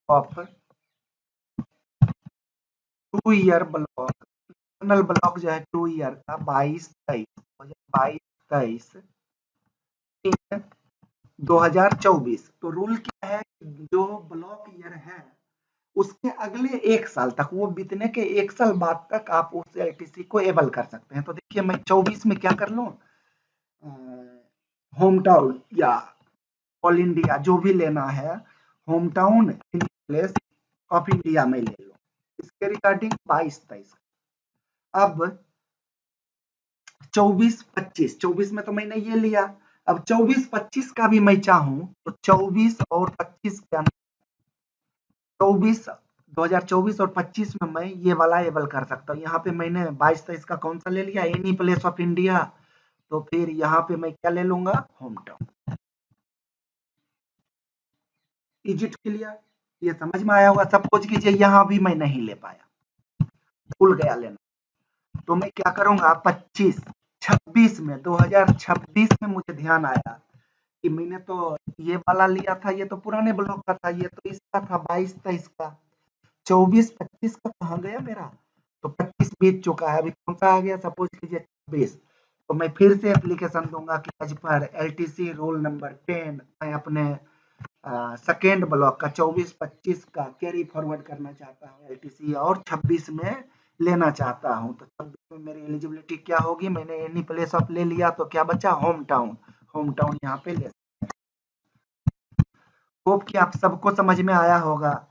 of 2 year block, internal block जो है 2 ईयर का 22-23 2024। तो रूल क्या है, जो ब्लॉक ईयर है उसके अगले 1 साल तक, वो बीतने के 1 साल बाद तक आप उस एलटीसी को एबल कर सकते हैं। तो देखिए मैं 24 में क्या कर लूं, होम टाउन या ऑल इंडिया जो भी लेना है, home town in place of India में ले लो, इसके रिगार्डिंग 22-23। अब 24-25 में तो मैंने ये लिया, अब 24-25 का भी मैं चाहूं तो 24 और 25 के अंदर 24 2024 और 25 में मैं ये वाला एबल कर सकता हूँ। यहाँ पे मैंने 22-23 का कौन सा ले लिया, एनी प्लेस ऑफ इंडिया, तो फिर यहाँ पे मैं क्या ले लूंगा, home town. Is it clear, ये समझ में आया होगा। सपोज कीजिए यहाँ भी मैं नहीं ले पाया, भूल गया लेना, तो मैं क्या करूंगा, 25-26 में 2026 में मुझे ध्यान आया कि मैंने तो ये वाला लिया था, ये तो पुराने ब्लॉक का था, ये तो इसका था 22-23 का, 24-25 का कहाँ गया मेरा, तो 25 बीत चुका है, अभी कौन सा आ गया, सपोज कीजिए 26। तो मैं फिर से एप्लीकेशन दूंगा कि as per LTC rule number 10 मैं अपने सेकेंड ब्लॉक का 24-25 का कैरी फॉरवर्ड करना चाहता हूँ एलटीसी, और 26 में लेना चाहता हूँ। तो 26 में मेरी एलिजिबिलिटी क्या होगी, मैंने एनी प्लेस ऑफ ले लिया, तो क्या बचा, होम टाउन, होम टाउन यहाँ पे ले। होप कि आप सबको समझ में आया होगा।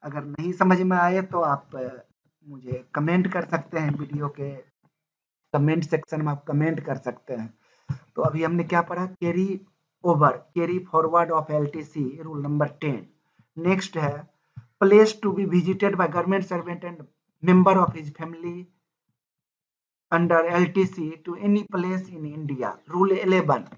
अगर नहीं समझ में आए तो आप मुझे कमेंट कर सकते हैं, वीडियो के कमेंट सेक्शन में आप कमेंट कर सकते हैं। तो अभी हमने क्या पढ़ा, carry over, carry forward of LTC rule number 10। Next है place to be visited by government servant and member of his family under LTC to any place in India. Rule 11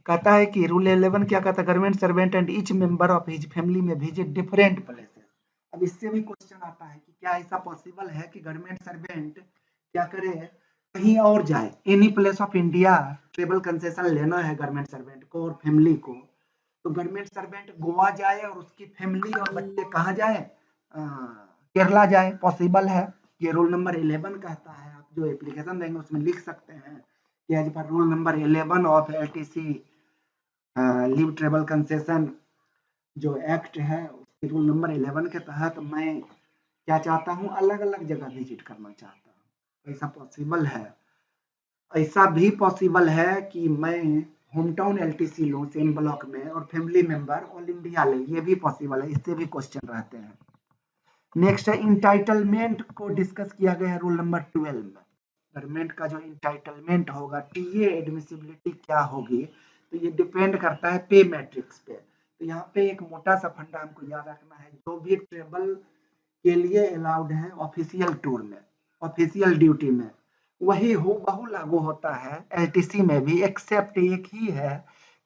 कहता है कि रूल 11 क्या कहता है, government servant and each member of his family may visit different places. अब इससे भी question आता है कि क्या ऐसा पॉसिबल है कि गवर्नमेंट सर्वेंट क्या करे, कहीं और जाए, any place of India travel concession लेना है गवर्नमेंट सर्वेंट को और फैमिली को, तो गवर्नमेंट सर्वेंट गोवा जाए और उसकी फैमिली और बच्चे कहाँ जाए, केरला जाए, पॉसिबल है। ये रूल नंबर 11 कहता है, आप जो एप्लीकेशन देंगे उसमें लिख सकते हैं कि as per rule number 11 of LTC leave travel concession जो एक्ट है, उसके रूल नंबर 11 के तहत मैं क्या चाहता हूँ, अलग अलग जगह विजिट करना चाहता हूँ। ऐसा पॉसिबल है, ऐसा भी पॉसिबल है कि मैं होम टाउन LTC लूँ सेम ब्लॉक में और फैमिली मेंबर ऑल इंडिया ले, ये भी पॉसिबल है, इससे भी क्वेश्चन रहते हैं। नेक्स्ट है इंटाइटलमेंट को डिस्कस किया गया है रूल नंबर 12 में। गवर्नमेंट का जो इंटाइटलमेंट होगा, टीए एडमिसिबिलिटी क्या होगी, तो ये डिपेंड करता है पे मैट्रिक्स पे। तो यहाँ पे एक मोटा सा फंडा हमको याद रखना है, जो भी ट्रेवल के लिए अलाउड है ऑफिशियल टूर में, ऑफिशियल ड्यूटी में, वही हूबहू लागू होता है LTC में भी, एक्सेप्ट एक ही है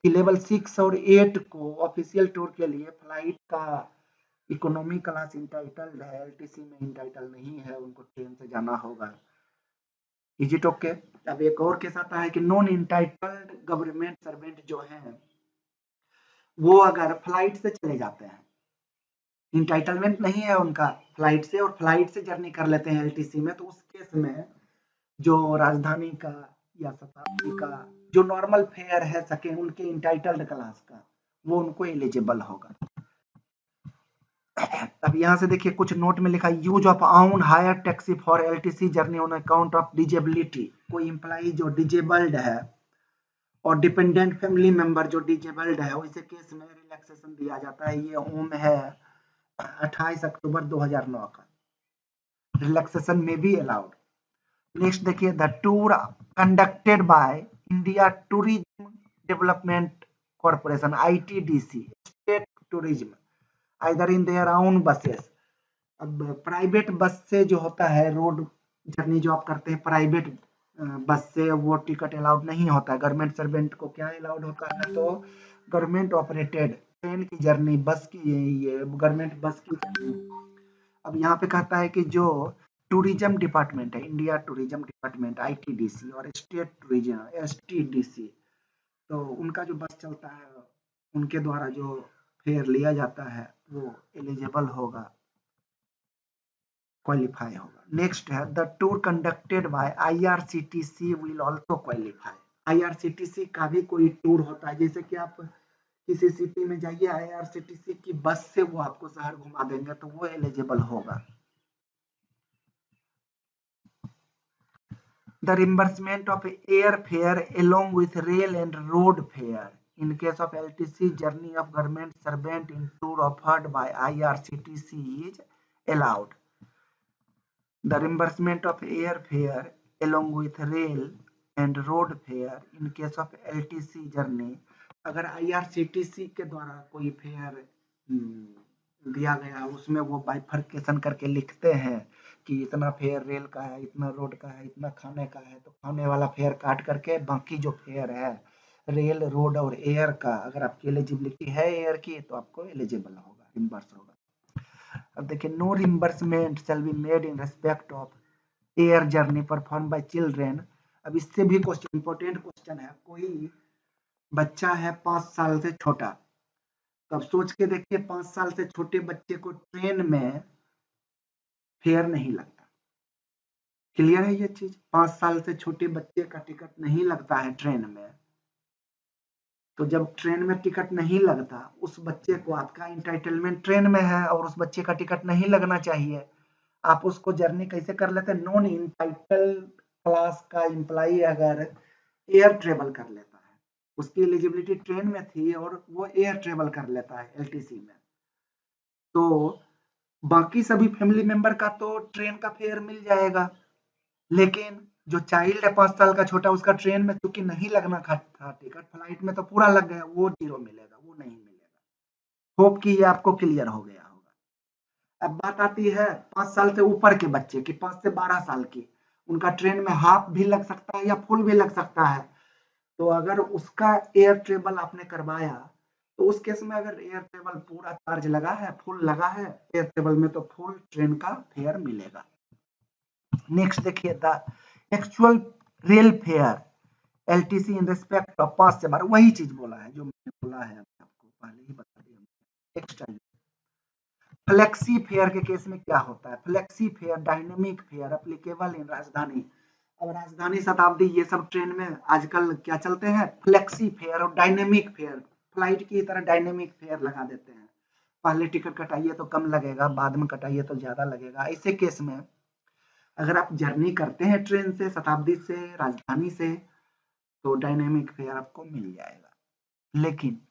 कि लेवल 6 और 8 को ऑफिशियल टूर के लिए फ्लाइट का इकोनॉमी क्लास इंटाइटल्ड है, LTC में इंटाइटल नहीं है, उनको ट्रेन से जाना होगा। Is it okay? अब एक और केस आता है कि नॉन इंटाइटल्ड गवर्नमेंट सर्वेंट जो हैं, वो अगर फ्लाइट से चले जाते हैं, इंटाइटलमेंट नहीं है उनका फ्लाइट से, और फ्लाइट से जर्नी कर लेते हैं LTC में, तो उस केस में जो राजधानी का या शताब्दी का जो नॉर्मल फेयर है सके उनके इंटाइटल्ड क्लास का, वो उनको एलिजिबल होगा। अब यहाँ से देखिए कुछ नोट में लिखा, use of on hire taxi for LTC journey on account of disability. कोई एम्प्लॉई जो डिजेबल्ड है और डिपेंडेंट फैमिली मेंबर जो डिजेबल्ड है, वैसे केस में रिलैक्सेशन दिया जाता है। ये ओम है 28 अक्टूबर 2009 का, रिलैक्सेशन में भी अलाउड। नेक्स्ट देखिए, the tour conducted by India tourism development corporation ITDC state tourism either in their own buses. अब प्राइवेट बस से जो होता है रोड जर्नी जो आप करते हैं प्राइवेट बस से, वो टिकट अलाउड नहीं होता है। गवर्नमेंट सर्वेंट को क्या अलाउड होता है, तो गवर्नमेंट ऑपरेटेड ट्रेन की जर्नी, बस की, ये गवर्नमेंट बस की जर्नी। अब यहाँ पे कहता है कि जो टूरिज्म डिपार्टमेंट है, इंडिया टूरिज्म डिपार्टमेंट ITDC और स्टेट टूरिज्म STDC, तो उनका जो बस चलता है उनके द्वारा जो फेयर लिया जाता है वो एलिजिबल होगा, क्वालिफाई होगा। नेक्स्ट है, the tour conducted by IRCTC will also qualify. IRCTC का भी कोई टूर होता है, जैसे कि आप किसी सिटी में जाइए, IRCTC की बस से वो आपको शहर घुमा देंगे, तो वो एलिजिबल होगा। The reimbursement of airfare along with rail and road fare in case of LTC journey of government servant in tour offered by IRCTC is allowed. The reimbursement of airfare along with rail and road fare in case of LTC journey, अगर IRCTC के द्वारा कोई fair दिया गया, उसमें वो bifurcation करके लिखते हैं कि इतना फेयर रेल का है, इतना रोड का है, इतना खाने का है, तो खाने वाला फेयर काट करके बाकी जो फेयर है रेल, रोड और एयर का, अगर आपकी एलिजिबिलिटी है एयर की, तो आपको एलिजिबल होगा, रिम्बर्स होगा। अब देखिए, no reimbursement shall be made in respect of air journey perform by children. अब इससे भी क्वेश्चन, इंपॉर्टेंट क्वेश्चन है, कोई बच्चा है 5 साल से छोटा, तो अब सोच के देखिए 5 साल से छोटे बच्चे को ट्रेन में फेयर नहीं लगता। क्लियर है ये चीज? 5 साल से छोटे बच्चे का टिकट नहीं लगता है ट्रेन में, तो जब ट्रेन में टिकट नहीं लगता, उस बच्चे को, आपका इंटाइटलमेंट ट्रेन में है और उस बच्चे का टिकट नहीं लगना चाहिए, आप उसको जर्नी कैसे कर लेते हैं? नॉन इंटाइटल क्लास का एम्प्लॉई अगर एयर ट्रेवल कर लेता है, उसकी एलिजिबिलिटी ट्रेन में थी और वो एयर ट्रेवल कर लेता है LTC में, तो बाकी सभी फैमिली मेंबर का तो ट्रेन का फेयर मिल जाएगा, लेकिन जो चाइल्ड है 5 साल का छोटा, उसका ट्रेन में क्योंकि नहीं लगना था टिकट, फ्लाइट में तो पूरा लग गया, वो 0 मिलेगा, वो नहीं मिलेगा। होप कि ये आपको क्लियर हो गया होगा। अब बात आती है 5 साल से ऊपर के बच्चे की, 5 से 12 साल की, उनका ट्रेन में हाफ भी लग सकता है या फुल भी लग सकता है। तो अगर उसका एयर ट्रेवल आपने करवाया, तो उस केस में अगर एयर ट्रेवल पूरा चार्ज लगा है, फुल लगा है एयर ट्रेवल में, तो फुल ट्रेन का फेयर मिलेगा। नेक्स्ट देखिए, the actual rail fair LTC in respect of 5 से 12, वही चीज बोला है जो मैंने बोला है आपको पहले ही बता दिया एक्स्ट्रा। फ्लेक्सी फेयर के केस में क्या होता है? Flexi fair, dynamic fair applicable in राजधानी। अब राजधानी, शताब्दी, ये सब ट्रेन में आजकल क्या चलते हैं? फ्लेक्सी फेयर और डायनेमिक फेयर। फ्लाइट की तरह डायनेमिक फेयर लगा देते हैं। पहले टिकट कटाइए तो कम लगेगा, बाद में कटाइए तो ज्यादा लगेगा। ऐसे केस में अगर आप जर्नी करते हैं ट्रेन से, शताब्दी से, राजधानी से, तो डायनेमिक फेयर आपको मिल जाएगा। लेकिन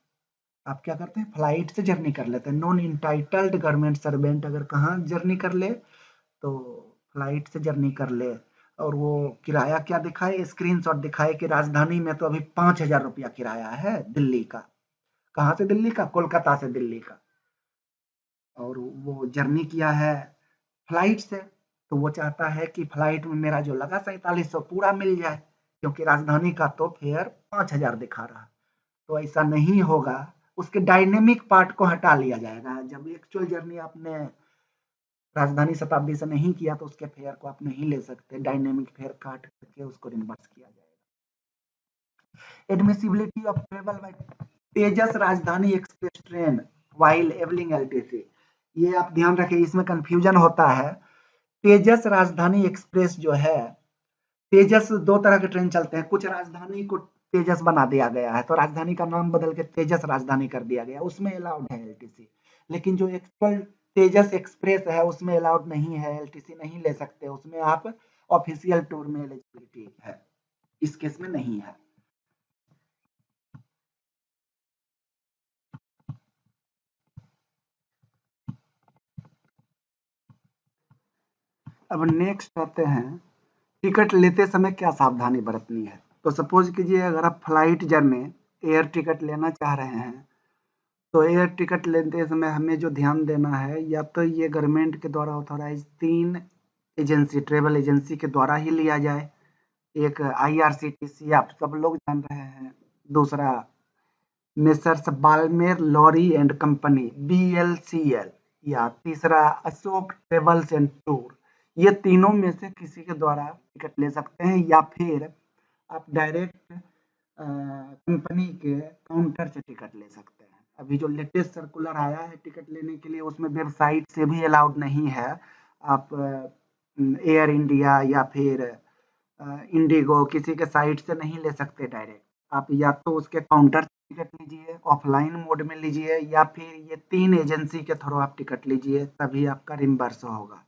आप क्या करते हैं? फ्लाइट से जर्नी कर लेते हैं। नॉन इंटाइटल्ड गवर्नमेंट सर्वेंट अगर कहाँ जर्नी कर ले, तो फ्लाइट से जर्नी कर ले, और वो किराया क्या दिखाए? स्क्रीनशॉट दिखाए कि राजधानी में तो अभी 5,000 रुपया किराया है दिल्ली का। कहाँ से दिल्ली का? कोलकाता से दिल्ली का। और वो जर्नी किया है फ्लाइट से, तो वो चाहता है कि फ्लाइट में मेरा जो लगा 4700 पूरा मिल जाए, क्योंकि राजधानी का तो फेयर 5,000 दिखा रहा। तो ऐसा नहीं होगा। उसके डायनेमिक पार्ट को हटा लिया जाएगा। जब एक्चुअल जर्नी आपने राजधानी शताब्दी से नहीं किया, तो उसके फेयर को आप नहीं ले सकते। डायनेमिक फेयर काट करके उसको रिम्बर्स किया जाएगा। एडमिसिबिलिटी ऑफ ट्रेवल बाय तेजस राजधानी एक्सप्रेस ट्रेन वाइल एवलिंग एलटीसी। ये आप ध्यान रखें, इसमें कंफ्यूजन होता है। तेजस राजधानी एक्सप्रेस जो है, तेजस दो तरह के ट्रेन चलते हैं। कुछ राजधानी को तेजस बना दिया गया है, तो राजधानी का नाम बदल के तेजस राजधानी कर दिया गया, उसमें अलाउड है एलटीसी। लेकिन जो एक्चुअल तेजस एक्सप्रेस है, उसमें अलाउड नहीं है, एलटीसी नहीं ले सकते। उसमें आप ऑफिशियल टूर में एलिजिबिलिटी है, इस केस में नहीं है। अब नेक्स्ट आते हैं, टिकट लेते समय क्या सावधानी बरतनी है। तो सपोज कीजिए अगर आप फ्लाइट जर्नी एयर टिकट लेना चाह रहे हैं, तो एयर टिकट लेते समय हमें जो ध्यान देना है, या तो ये गवर्नमेंट के द्वारा ऑथोराइज 3 एजेंसी, ट्रेवल एजेंसी के द्वारा ही लिया जाए। एक आईआरसीटीसी, आप सब लोग जान रहे हैं। दूसरा मेसर्स बाल्मेर लॉरी एंड कंपनी, बीएलसीएल। या तीसरा अशोक ट्रेवल्स एंड टूर। ये तीनों में से किसी के द्वारा टिकट ले सकते हैं, या फिर आप डायरेक्ट कंपनी के काउंटर से टिकट ले सकते हैं। अभी जो लेटेस्ट सर्कुलर आया है टिकट लेने के लिए, उसमें वेबसाइट से भी अलाउड नहीं है। आप एयर इंडिया या फिर इंडिगो, किसी के साइट से नहीं ले सकते डायरेक्ट। आप या तो उसके काउंटर से टिकट लीजिए, ऑफलाइन मोड में लीजिए, या फिर ये 3 एजेंसी के थ्रू आप टिकट लीजिए, तभी आपका रिम्बर्स होगा।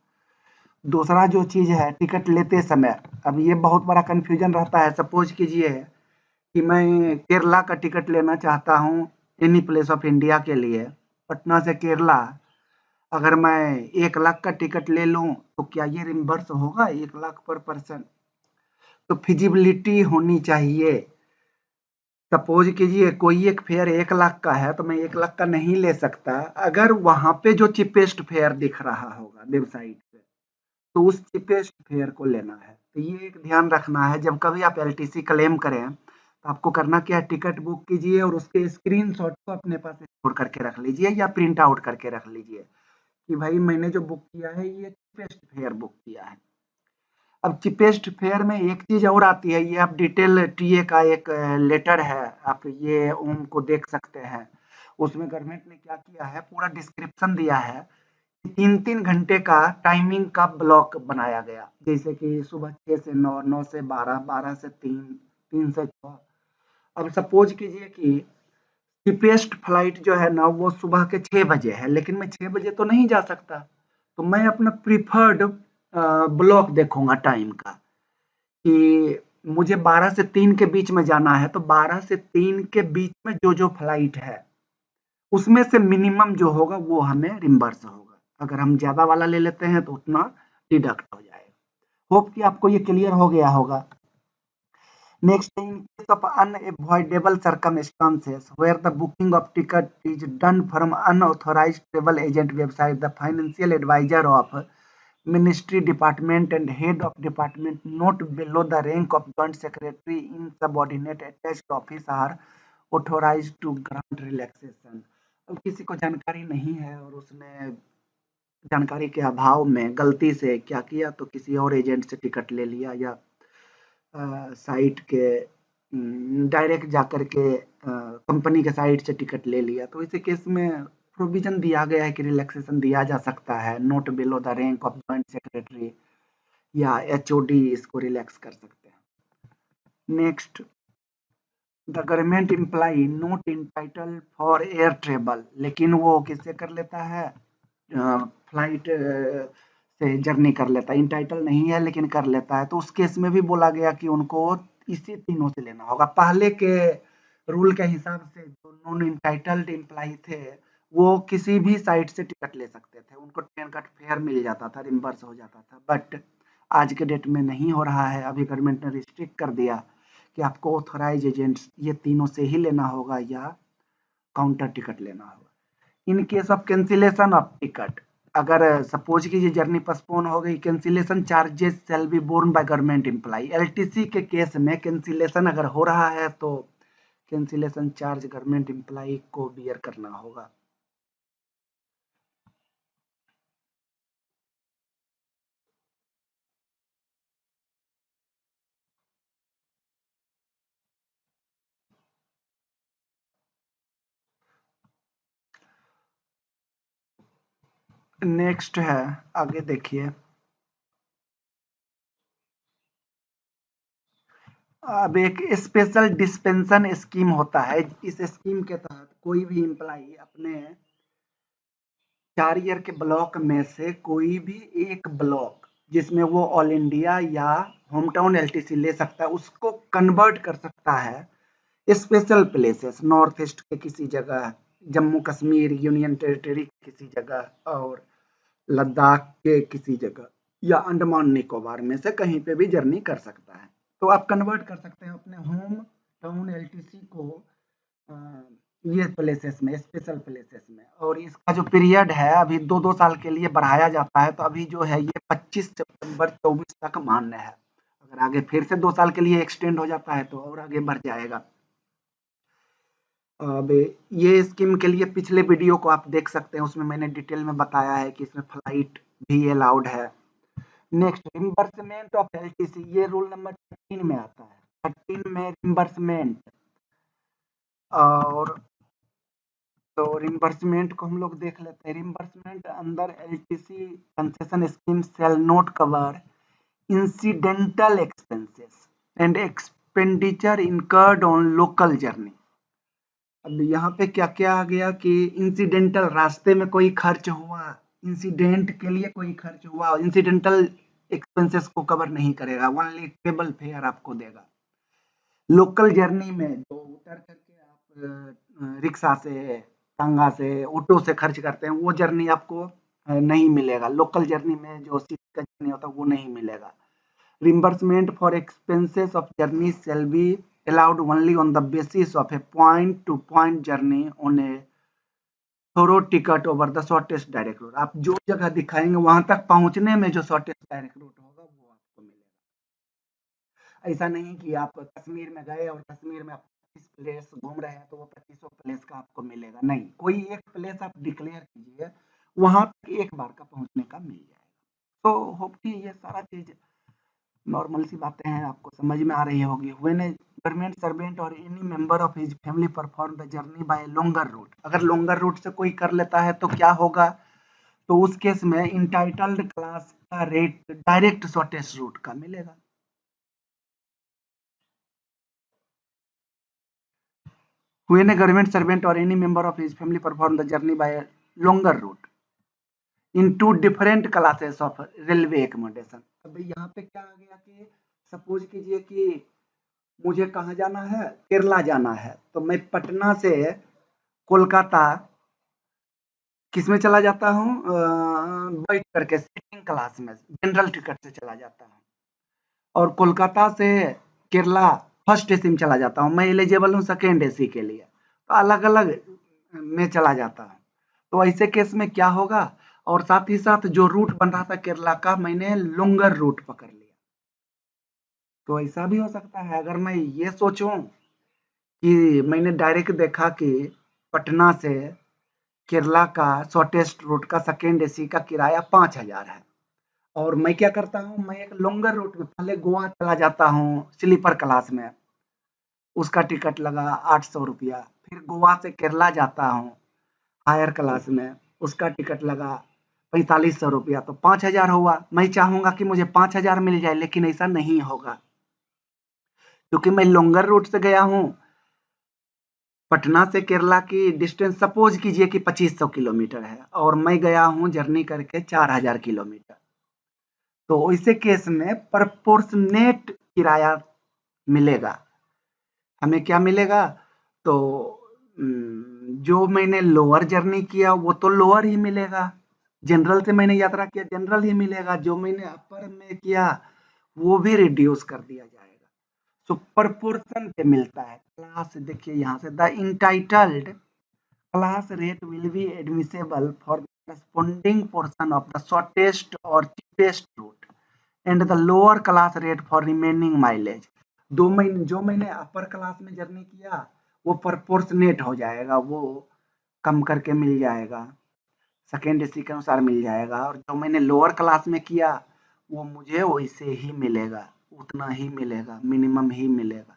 दूसरा जो चीज़ है टिकट लेते समय, अब ये बहुत बड़ा कन्फ्यूजन रहता है। सपोज कीजिए कि मैं केरला का टिकट लेना चाहता हूँ एनी प्लेस ऑफ इंडिया के लिए, पटना से केरला। अगर मैं 1 लाख का टिकट ले लूँ, तो क्या ये रिम्बर्स होगा 1 लाख पर पर्सन? तो फिजिबिलिटी होनी चाहिए। सपोज कीजिए कोई एक फेयर 1 लाख का है, तो मैं 1 लाख का नहीं ले सकता। अगर वहां पे जो चिपेस्ट फेयर दिख रहा होगा वेबसाइट पे, तो उस चिपेस्ट फेयर को लेना है। तो ये एक ध्यान रखना है। जब कभी आप एलटीसी क्लेम करें, तो आपको करना क्या है? टिकट बुक कीजिए और उसके स्क्रीनशॉट को अपने पास स्टोर करके रख लीजिए, या प्रिंट आउट करके रख लीजिए कि भाई मैंने जो बुक किया है ये चिपेस्ट फेयर बुक किया है। अब चिपेस्ट फेयर में एक चीज और आती है, ये आप डिटेल टीए का एक लेटर है, आप ये ओम को देख सकते हैं। उसमें गवर्नमेंट ने क्या किया है, पूरा डिस्क्रिप्शन दिया है। 3-3 घंटे का टाइमिंग का ब्लॉक बनाया गया, जैसे कि सुबह 6 से 9, 9 से 12, 12 से 3, 3 से 6। अब सपोज कीजिए कि cheapest फ्लाइट जो है ना, वो सुबह के 6 बजे है, लेकिन मैं 6 बजे तो नहीं जा सकता। तो मैं अपना प्रीफर्ड ब्लॉक देखूंगा टाइम का, कि मुझे 12 से 3 के बीच में जाना है, तो 12 से 3 के बीच में जो जो फ्लाइट है, उसमें से मिनिमम जो होगा वो हमें रिम्बर्स होगा। अगर हम ज्यादा वाला ले लेते हैं तो उतना डिडक्ट हो जाएगा। होप कि आपको ये क्लियर हो गया होगा। Next, in case of unavoidable circumstances where the booking of ticket is done from unauthorized travel agent website, the financial advisor of ministry department and head of department not below the rank of joint secretary in subordinate attached office are authorized to grant relaxation। अब किसी को जानकारी नहीं है और उसने जानकारी के अभाव में गलती से क्या किया, तो किसी और एजेंट से टिकट ले लिया, या साइट के डायरेक्ट जाकर के कंपनी के साइट से टिकट ले लिया, तो इसी केस में प्रोविजन दिया गया है कि रिलैक्सेशन दिया जा सकता है, not below the rank of joint secretary या एचओडी इसको रिलैक्स कर सकते हैं। Next, the government employee not entitle for air travel, लेकिन वो किससे कर लेता है, फ्लाइट से जर्नी कर लेता है, इंटाइटल नहीं है लेकिन कर लेता है, तो उस केस में भी बोला गया कि उनको इसी तीनों से लेना होगा। पहले के रूल के हिसाब से जो नॉन इंटाइटल्ड एम्प्लॉई थे वो किसी भी साइट से टिकट ले सकते थे, उनको ट्रेन का फेयर मिल जाता था, रिम्बर्स हो जाता था, बट आज के डेट में नहीं हो रहा है। अभी गवर्नमेंट ने रिस्ट्रिक्ट कर दिया कि आपको ऑथराइज एजेंट्स ये तीनों से ही लेना होगा या काउंटर टिकट लेना होगा। In case of cancellation of ticket, अगर सपोज कीजिए जर्नी पोस्टपोन हो गई, cancellation charges shall be borne by government employee. LTC के केस में कैंसिलेशन अगर हो रहा है तो कैंसिलेशन चार्ज गवर्नमेंट एम्प्लॉई को बियर करना होगा। नेक्स्ट है, आगे देखिए, अब एक स्पेशल डिस्पेंशन स्कीम होता है। इस स्कीम के तहत कोई भी एम्प्लॉई अपने 4 ईयर के ब्लॉक में से कोई भी एक ब्लॉक जिसमें वो ऑल इंडिया या होम टाउन एलटीसी ले सकता है, उसको कन्वर्ट कर सकता है स्पेशल प्लेसेस, नॉर्थ ईस्ट के किसी जगह, जम्मू कश्मीर यूनियन टेरिटरी किसी जगह, और लद्दाख के किसी जगह, या अंडमान निकोबार में से कहीं पे भी जर्नी कर सकता है। तो आप कन्वर्ट कर सकते हैं अपने होम टाउन एलटीसी को ये प्लेसेस में, स्पेशल प्लेसेस में, और इसका जो पीरियड है अभी 2-2 साल के लिए बढ़ाया जाता है, तो अभी जो है ये 25 सितंबर 24 तक मान्य है। अगर आगे फिर से 2 साल के लिए एक्सटेंड हो जाता है तो और आगे बढ़ जाएगा। अब ये स्कीम के लिए पिछले वीडियो को आप देख सकते हैं, उसमें मैंने डिटेल में बताया है कि इसमें फ्लाइट भी अलाउड है। नेक्स्ट, रिम्बर्समेंट ऑफ एलटीसी, ये रूल नंबर 13 में आता है। 13 में रिम्बर्समेंट, और तो रिम्बर्समेंट को हम लोग देख लेते हैं। रिम्बर्समेंट अंदर LTC concession scheme shall not cover incidental expenses and expenditure incurred on local journey. अब यहाँ पे क्या क्या आ गया कि इंसिडेंटल, रास्ते में कोई खर्च हुआ, इंसिडेंट के लिए कोई खर्च हुआ, इंसिडेंटल एक्सपेंसेस को कवर नहीं करेगा, ओनली टेबल फेयर आपको देगा। लोकल जर्नी में जो उतर करके आप रिक्शा से, टांगा से, ऑटो से खर्च करते हैं, वो जर्नी आपको नहीं मिलेगा। लोकल जर्नी में जो सिटी का जर्नी होता है वो नहीं मिलेगा। Reimbursement for expenses of journey shall be allowed only on the basis of a point to point journey on a through ticket over the shortest direct route. आप जो जगह दिखाएंगे वहां तक पहुंचने में जो शॉर्टेस्ट डायरेक्ट रूट होगा वो आपको मिलेगा। ऐसा नहीं कि आप कश्मीर में गए और कश्मीर में आप 25 प्लेस घूम रहे हैं तो वो 25 प्लेस का आपको मिलेगा, नहीं, कोई एक प्लेस आप डिक्लेयर कीजिए, वहां तक एक बार का पहुंचने का मिल जाएगा। तो होपफुली ये सारा चीज नॉर्मल सी बातें हैं, आपको समझ में आ रही होगी। When a government servant or any member of his family perform the journey by longer route, अगर लॉन्गर रूट से कोई कर लेता है तो क्या होगा, तो उस केस में इंटाइटल्ड क्लास का रेट डायरेक्ट शॉर्टेस्ट रूट का मिलेगा। When a government servant or any member of his family perform the journey by longer route in two different classes of railway accommodation. अब यहाँ पे क्या आ गया कि सपोज कीजिए कि मुझे कहाँ जाना है, केरला जाना है, तो मैं पटना से कोलकाता किसमें चला जाता हूँ, बैठ करके सिटिंग क्लास में जनरल टिकट से चला जाता हूँ, और कोलकाता से केरला फर्स्ट एसी में चला जाता हूँ। मैं एलिजिबल हूँ सेकेंड एसी के लिए, तो अलग अलग में चला जाता हूँ। तो ऐसे केस में क्या होगा, और साथ ही साथ जो रूट बन रहा था केरला का, मैंने लॉन्गर रूट पकड़ लिया। तो ऐसा भी हो सकता है, अगर मैं ये सोचूं कि मैंने डायरेक्ट देखा कि पटना से केरला का शॉर्टेस्ट रूट का सेकेंड एसी का किराया 5,000 है, और मैं क्या करता हूँ, मैं एक लॉन्गर रूट में पहले गोवा चला जाता हूँ स्लीपर क्लास में, उसका टिकट लगा 800 रुपया, फिर गोवा से केरला जाता हूँ, हायर क्लास में, उसका टिकट लगा 4500 रुपया, तो 5000 हुआ। मैं चाहूंगा कि मुझे 5000 मिल जाए, लेकिन ऐसा नहीं होगा, क्योंकि मैं लॉन्गर रूट से गया हूँ। पटना से केरला की डिस्टेंस सपोज कीजिए कि 2500 किलोमीटर है, और मैं गया हूँ जर्नी करके 4000 किलोमीटर। तो ऐसे केस में प्रपोर्शनेट किराया मिलेगा। हमें क्या मिलेगा? तो जो मैंने लोअर जर्नी किया वो तो लोअर ही मिलेगा, जनरल से मैंने यात्रा किया जनरल ही मिलेगा, जो मैंने अपर में किया वो भी रिड्यूस कर दिया जाएगा। तो प्रपोर्शन पे मिलता है। क्लास देखिए यहाँ से, the entitled class rate will be admissible for the corresponding portion of the shortest or cheapest route and the lower class rate for remaining mileage। जो मैंने अपर क्लास में जर्नी किया वो प्रोपोर्शनेट हो जाएगा, वो कम करके मिल जाएगा, सेकेंड एसी के अनुसार मिल जाएगा। और जो मैंने लोअर क्लास में किया वो मुझे वैसे ही मिलेगा, उतना ही मिलेगा, मिनिमम ही मिलेगा।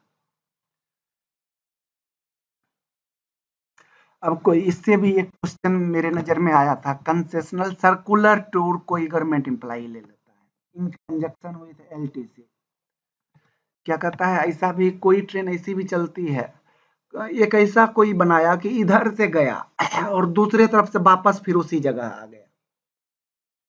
अब कोई इससे भी एक क्वेश्चन मेरे नजर में आया था, कंसेशनल सर्कुलर टूर कोई गवर्नमेंट एम्प्लॉई ले लेता है इन कंजक्शन विद एलटीसी। क्या कहता है, ऐसा भी कोई ट्रेन ऐसी भी चलती है, एक ऐसा कोई बनाया कि इधर से गया और दूसरे तरफ से वापस फिर उसी जगह आ गया।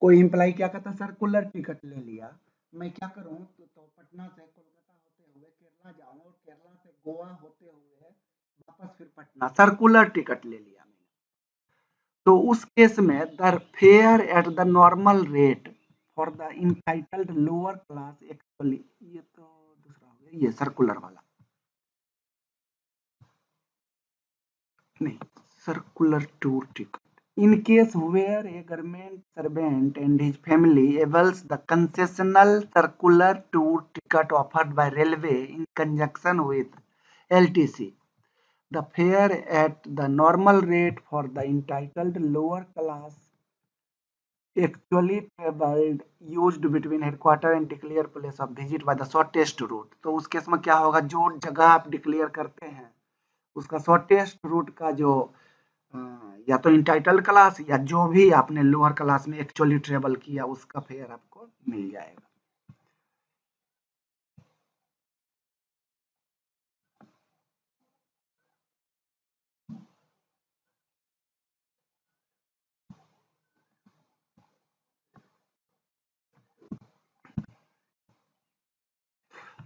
कोई एम्प्लॉई क्या कहता है, सर्कुलर टिकट ले लिया, मैं क्या करूं तो पटना से कोलकाता होते हुए केरला जाऊं और केरला से गोवा होते हुए वापस फिर पटना, सर्कुलर टिकट ले लिया। तो उस केस में the fair at the normal rate for the entitled lower class actually, ये तो दूसरा हो गया, ये सर्कुलर वाला नहीं, circular tour ticket. In case where a government servant and his family avails the concessional circular tour ticket offered by railway in conjunction with LTC, the fare at the normal rate for the entitled lower class actually traveled used between headquarter and declare place of visit by the shortest route। तो उस case में क्या होगा, जो जगह आप declare करते हैं उसका शॉर्टेस्ट रूट का जो या तो इंटाइटल क्लास या जो भी आपने लोअर क्लास में एक्चुअली ट्रेवल किया उसका फेयर आपको मिल जाएगा।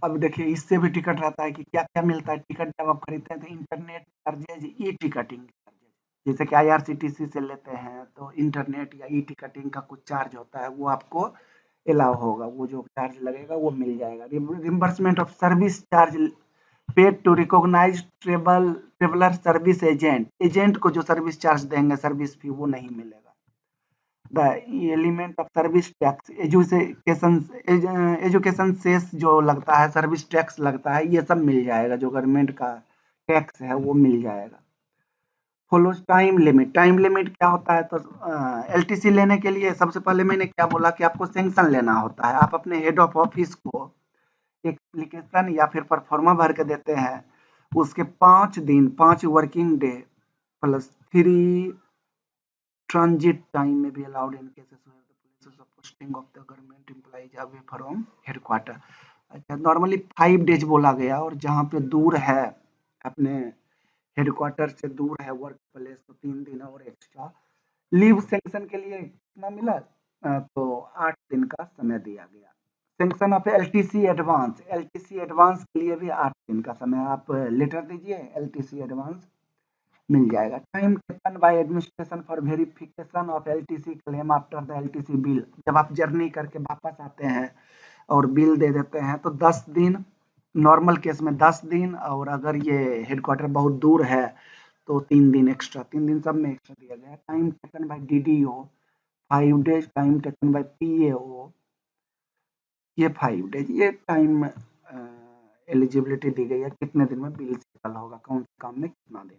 अब देखिए इससे भी टिकट रहता है कि क्या क्या मिलता है टिकट जब आप खरीदते हैं, तो internet charges, e ticketing charges, जैसे कि आईआरसीटीसी से लेते हैं तो इंटरनेट या ई टिकटिंग का कुछ चार्ज होता है, वो आपको अलाउ होगा, वो जो चार्ज लगेगा वो मिल जाएगा। Reimbursement of service charge paid to recognise traveller service agent, agent को जो सर्विस चार्ज देंगे सर्विस फी वो नहीं मिलेगा। The element of service tax, education cess जो लगता है, सर्विस टैक्स लगता है, ये सब मिल जाएगा, जो गवर्नमेंट का टैक्स है वो मिल जाएगा। Follows time limit, time limit क्या होता है, तो एलटीसी लेने के लिए सबसे पहले मैंने क्या बोला कि आपको सैंक्शन लेना होता है। आप अपने हेड ऑफ ऑफिस को एक एप्लीकेशन या फिर परफॉर्मा भर के देते हैं, उसके 5 दिन 5 working debt plus 3 transit time may be allowed in cases where the places of posting of the government employees are away from headquarter। अच्छा, नॉर्मली 5 डेज बोला गया, और जहाँ पे दूर है अपने हेडक्वार्टर से दूर है वर्क प्लेस, तो 3 दिन और एक्स्ट्रा। लीव सेंक्शन के लिए कितना मिला, तो 8 दिन का समय दिया गया। Sanction of LTC advance, LTC advance के लिए भी 8 दिन का समय, आप लेटर दीजिए एलटीसी एडवांस मिल जाएगा। Time taken by administration for verification of LTC claim after the LTC bill, जब आप जर्नी करके वापस आते हैं और बिल दे देते हैं तो 10 दिन, नॉर्मल केस में 10 दिन, और अगर ये हेडक्वार्टर बहुत दूर है तो 3 दिन एक्स्ट्रा, 3 दिन सब में एक्स्ट्रा दिया गया है। Time taken by DDO 5 days, time taken by PAO ये 5 डेज, ये टाइम एलिजिबिलिटी दी गई है, कितने दिन में बिल सेटल होगा, कौन से काम में कितना दिन।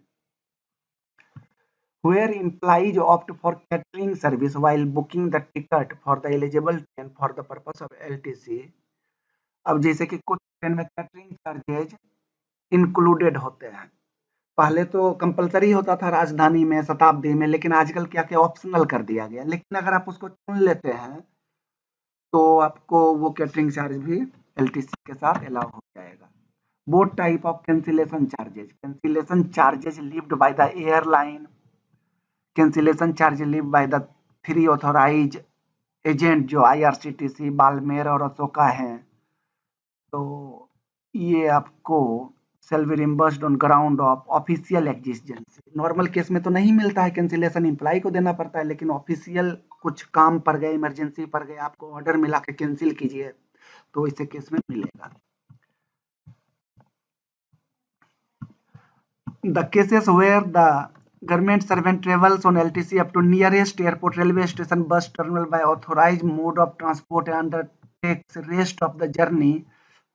Where employees opt for catering service while booking the ticket for the eligible train for the purpose of LTC। अब जैसे कि कुछ ट्रेन में कैटरिंग चार्जेज इंक्लूडेड होते हैं, पहले तो कंपलसरी होता था राजधानी में, शताब्दी में, लेकिन आजकल क्या क्या ऑप्शनल कर दिया गया। लेकिन अगर आप उसको चुन लेते हैं तो आपको वो कैटरिंग चार्ज भी एलटीसी के साथ अलाउ हो जाएगा। Both type of cancellation charges levied by the airline, cancellation charge levied by the 3 authorised agent जो आईआरसीटीसी, बाल्मेर और अशोका हैं। तो ये आपको self reimbursed on ground of official existence. Normal case में तो नहीं मिलता है, कैंसिलेशन एम्प्लॉय को देना पड़ता है, लेकिन ऑफिशियल कुछ काम पड़ गए, इमरजेंसी पड़ गए, आपको ऑर्डर मिला के कैंसिल कीजिए, तो इसे केस में मिलेगा। The cases where the government servant travels on LTC up to nearest airport, railway station, bus terminal by authorized mode of transport and undertakes rest of the journey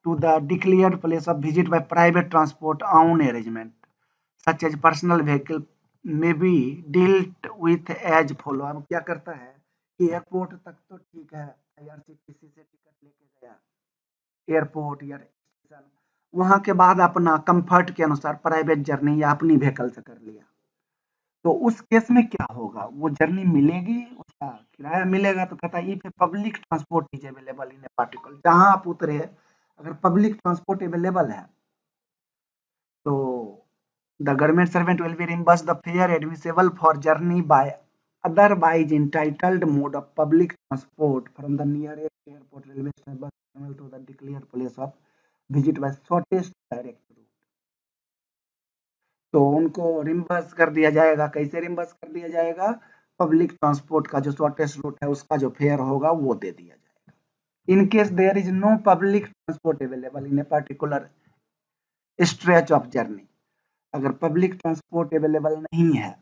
to the declared place of visit by private transport own arrangement, such as personal vehicle, may be dealt with as follow। अब क्या करता है कि airport तक तो ठीक है, IRCTC से टिकट लेके गया एयरपोर्ट या स्टेशन, वहां के बाद अपना कंफर्ट के अनुसार प्राइवेट जर्नी या अपनी व्हीकल से कर लिया, तो उस केस में क्या होगा, वो जर्नी मिलेगी, उसका किराया मिलेगा। तो कहता है if public transport is available in a particular, जहां आप उतरे अगर पब्लिक ट्रांसपोर्ट अवेलेबल है तो the government servant will be reimburse the fare admissible for journey by otherwise entitled mode of public transport from the nearest airport, railway station, bus terminal to the declared place of visit by shortest direct route। तो उनको reimburse कर दिया जाएगा। कैसे reimburse कर दिया जाएगा? Public transport का जो शॉर्टेस्ट रूट है उसका जो फेयर होगा वो दे दिया जाएगा। In case there is no public transport available in a particular stretch of journey, अगर पब्लिक ट्रांसपोर्ट अवेलेबल नहीं है,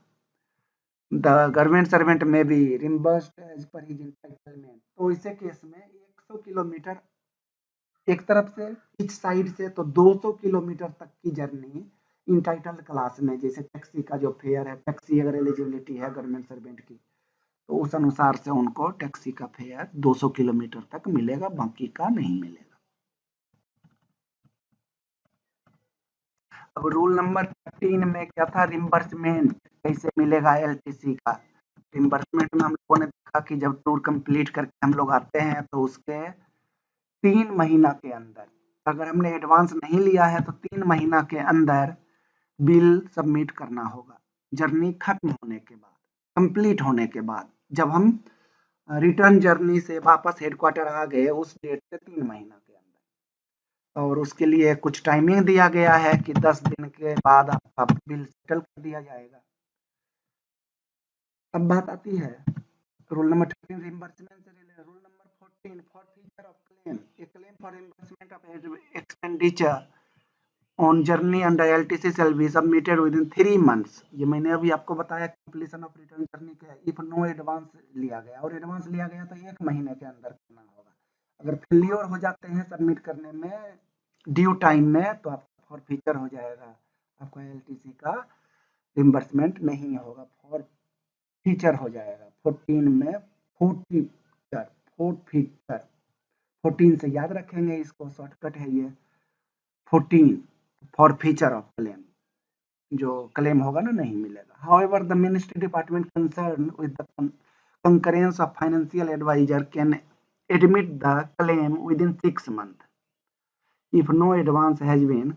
the government servant may be reimbursed as per his entitlement. तो इसे केस में 100 किलोमीटर एक तरफ से इच साइड से, तो 200 किलोमीटर तक की जर्नी इंटाइटल्ड क्लास में, जैसे टैक्सी का जो फेयर है, टैक्सी अगर एलिजिबिलिटी है गवर्नमेंट सर्वेंट की तो उस अनुसार से उनको टैक्सी का फेयर 200 किलोमीटर तक मिलेगा, बाकी का नहीं मिलेगा। अब रूल नंबर 13 में क्या था? रिम्बर्समेंट कैसे मिलेगा एलटीसी का। रिम्बर्समेंट में हम लोगों ने देखा कि जब टूर कंप्लीट करके हम लोग आते हैं तो उसके 3 महीना के अंदर, अगर हमने एडवांस नहीं लिया है तो 3 महीना के अंदर बिल सबमिट करना होगा। जर्नी खत्म होने के बाद, कंप्लीट होने के बाद, जब हम रिटर्न जर्नी से वापस हेडक्वार्टर आ गए उस डेट से 3 महीना के अंदर, और उसके लिए कुछ टाइमिंग दिया गया है कि 10 दिन के बाद आपका बिल सेटल कर दिया जाएगा। अब बात आती है रूल नंबर 13 रिम्बर्समेंट से related. Rule number 14 for feature of claim, A claim for reimbursement of expenditure on journey under LTC shall be submitted with in 3 months. ये मैंने अभी आपको बताया कंप्लीशन ऑफ रिटर्न जर्नी के इफ नो एडवांस लिया गया, और एडवांस लिया गया तो 1 महीने के अंदर करना होगा। अगर फेल्योर हो जाते हैं सबमिट करने में ड्यू टाइम में तो आपका फॉर फीचर हो जाएगा, आपका एलटीसी का रिम्बर्समेंट नहीं होगा, फॉर फीचर हो जाएगा। 14 में फीचर 14 से याद रखेंगे इसको, शॉर्टकट है ये 14 फॉर फीचर ऑफ क्लेम, जो क्लेम होगा ना नहीं मिलेगा। However the ministry department concern with the concurrence of financial advisor can admit the claim within 6 months if no advance has been।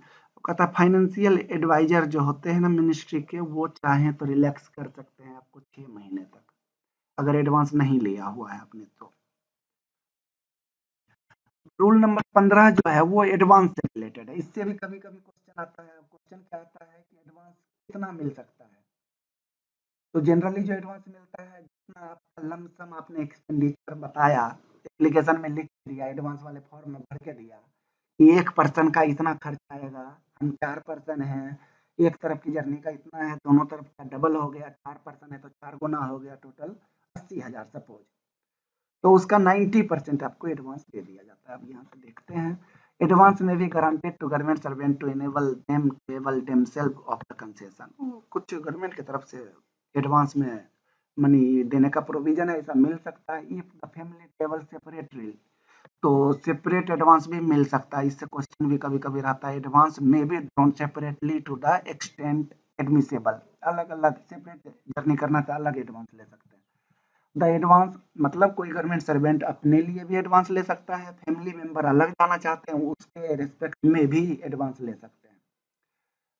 कहता फाइनेंशियल एडवाइजर जो होते हैं ना मिनिस्ट्री के, वो चाहें तो रिलैक्स कर सकते हैं आपको 6 महीने तक, अगर एडवांस नहीं लिया हुआ है आपने तो। रूल नंबर 15 जो है वो एडवांस से रिलेटेड है। इससे भी कभी कभी क्वेश्चन आता है। क्वेश्चन क्या आता है कि एडवांस कितना मिल सकता है? तो जनरली जो एडवांस मिलता है, जितना आपका लमसम आपने एक्सपेंडिचर बताया, एप्लीकेशन में लिख दिया, एडवांस वाले फॉर्म में भर के दिया कि 1 पर्सन का इतना खर्च आएगा, हम 4 पर्सन हैं, एक तरफ की जर्नी का इतना है, दोनों तरफ का डबल हो गया, 4 पर्सन है तो 4 गुना हो गया, टोटल 80,000 सपोज, तो उसका 90% आपको एडवांस दे दिया जाता है। अब यहाँ से देखते हैं, एडवांस में भी granted to government servant to enable them to avail themself of the concession. कुछ गवर्नमेंट की तरफ से एडवांस में मनी देने का प्रोविजन है, ऐसा मिल सकता है। If the family travel separately, तो सेपरेट एडवांस भी मिल सकता है। इससे क्वेश्चन भी कभी कभी रहता है, एडवांस में भी drawn separately to the extent admissible, अलग अलग सेपरेट जर्नी करना तो अलग एडवांस ले सकते हैं। द एडवांस मतलब कोई गवर्नमेंट सर्वेंट अपने लिए भी एडवांस ले सकता है, फैमिली मेंबर अलग जाना चाहते हैं उसके रिस्पेक्ट में भी एडवांस ले सकते हैं।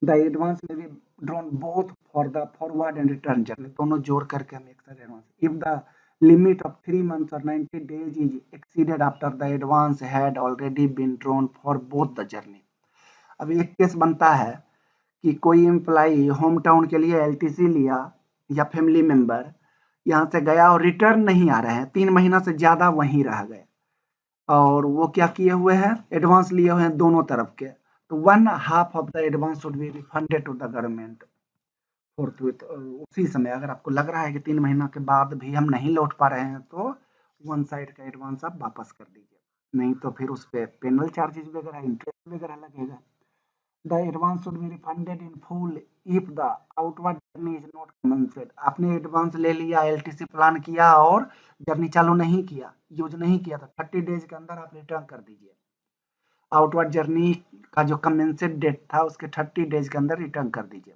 द एडवांस में भी drawn both for the forward and return journey, दोनों जोड़ करके हम एक साथ advance. If the limit of 3 months or 90 days is exceeded after the advance had already been drawn for both the journey। अब एक केस बनता है कि कोई एम्प्लाई होम टाउन के लिए एलटीसी लिया या फैमिली मेंबर यहाँ से गया और रिटर्न नहीं आ रहे हैं, 3 महीना से ज्यादा वहीं रह गए और वो क्या किए हुए हैं, एडवांस लिए हुए हैं दोनों तरफ के, तो 1/2 of the advance should be refunded to the government forthwith. उसी समय अगर आपको लग रहा है कि 3 महीना के बाद भी हम नहीं लौट पा रहे हैं तो 1 साइड का एडवांस आप वापस कर दीजिए, नहीं तो फिर उस पर पेनल चार्जेस वगैरह इंटरेस्ट वगैरह लगेगा। The advance should be refunded in full if the outward journey is not commenced. आपने एडवांस ले लिया, एलटीसी प्लान किया और जर्नी चालू नहीं किया, यूज नहीं किया, तो 30 डेज के अंदर आप रिटर्न कर दीजिए। आउटवर्ड जर्नी का जो कमेंसेड डेट था उसके 30 डेज के अंदर रिटर्न कर दीजिए।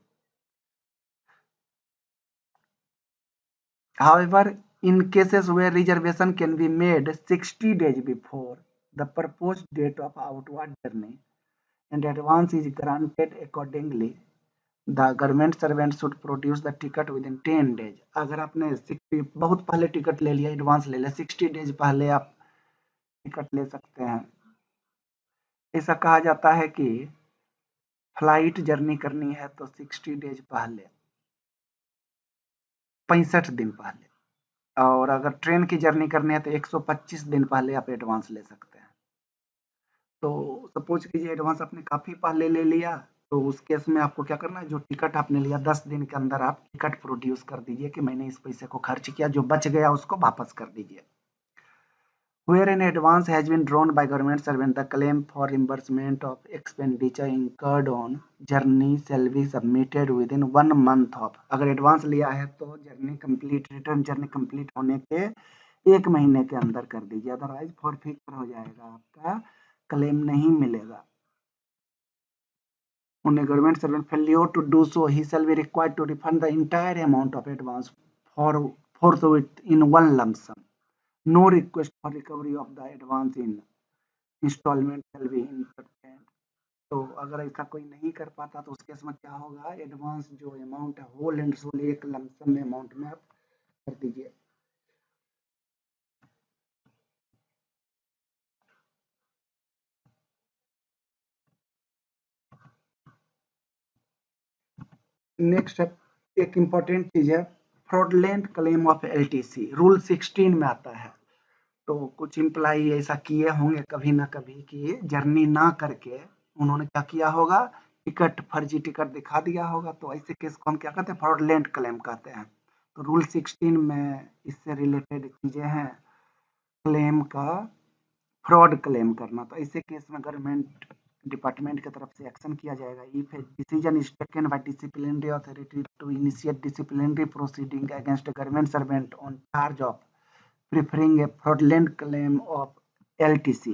However, in cases where reservation can be made 60 days before the proposed date of outward journey and advance is granted accordingly, the government servant should produce the ticket within 10 days। अगर आपने 60 बहुत पहले ticket ले लिया, advance ले लिया, 60 days पहले आप टिकट ले सकते हैं। ऐसा कहा जाता है कि फ्लाइट जर्नी करनी है तो 60 डेज पहले, 65 दिन पहले, और अगर ट्रेन की जर्नी करनी है तो 125 दिन पहले आप एडवांस ले सकते हैं। तो सपोज कीजिए एडवांस आपने काफ़ी पहले ले लिया, तो उस केस में आपको क्या करना है, जो टिकट आपने लिया 10 दिन के अंदर आप टिकट प्रोड्यूस कर दीजिए कि मैंने इस पैसे को खर्च किया, जो बच गया उसको वापस कर दीजिए। Where an advance has been drawn by government servant, the claim for reimbursement of expenditure incurred on journey shall be submitted within 1 month of। अगर एडवांस लिया है तो journey complete, return journey complete होने के 1 महीने के अंदर कर दीजिए, अदरवाइज फॉरफिट हो जाएगा, आपका क्लेम नहीं मिलेगा। On a government servant failure to do so, he shall be required to refund the entire amount of advance forthwith in one lump sum। No request for recovery of the advance in installment shall be entertained। तो अगर ऐसा कोई नहीं कर पाता तो उस case में क्या होगा, एडवांस जो अमाउंट है होल एंड सोल एक लमसम में अमाउंट में आप कर दीजिए। नेक्स्ट एक इम्पॉर्टेंट चीज है fraudulent claim of LTC, rule 16 में आता है। तो कुछ एम्प्लाई ऐसा किए होंगे कभी ना कभी कि जर्नी ना करके उन्होंने क्या किया होगा, टिकट फर्जी टिकट दिखा दिया होगा, तो ऐसे केस को हम क्या कहते हैं, फ्रॉडलेंट क्लेम कहते हैं। तो रूल 16 में इससे रिलेटेड चीजें हैं, क्लेम का फ्रॉड क्लेम करना। तो ऐसे केस में गवर्नमेंट डिपार्टमेंट की तरफ से एक्शन किया जाएगा। If a decision is taken by disciplinary authority to initiate disciplinary proceeding against government servant on charge of preferring a fraudulent claim of LTC,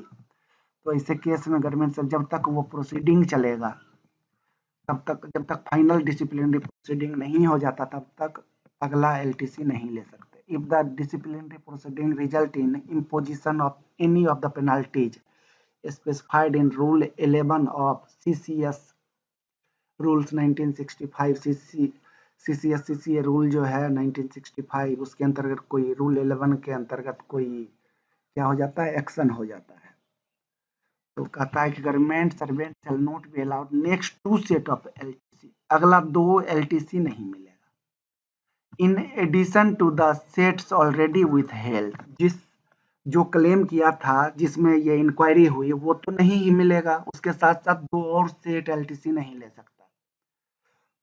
तो ऐसे केस में गवर्नमेंट से जब तक वो प्रोसीडिंग चलेगा तब तक, जब तक फाइनल डिसिप्लिनरी प्रोसीडिंग नहीं हो जाता तब तक अगला एलटीसी नहीं ले सकते। If the disciplinary proceeding result in imposition of any of the penalties specified in rule 11 of CCS rules 1965, CCA rule जो है 1965, उसके अंतर्गत कोई रूल 11 के अंतर्गत कोई क्या हो जाता है, एक्शन हो जाता है। तो कहता है कि government servant shall not be allowed next 2 set of LTC, अगला 2 एलटीसी नहीं मिलेगा। In addition to the sets already withheld, जिस जो क्लेम किया था जिसमें ये इंक्वायरी हुई वो तो नहीं ही मिलेगा, उसके साथ साथ 2 और सेट एलटीसी नहीं ले सकता।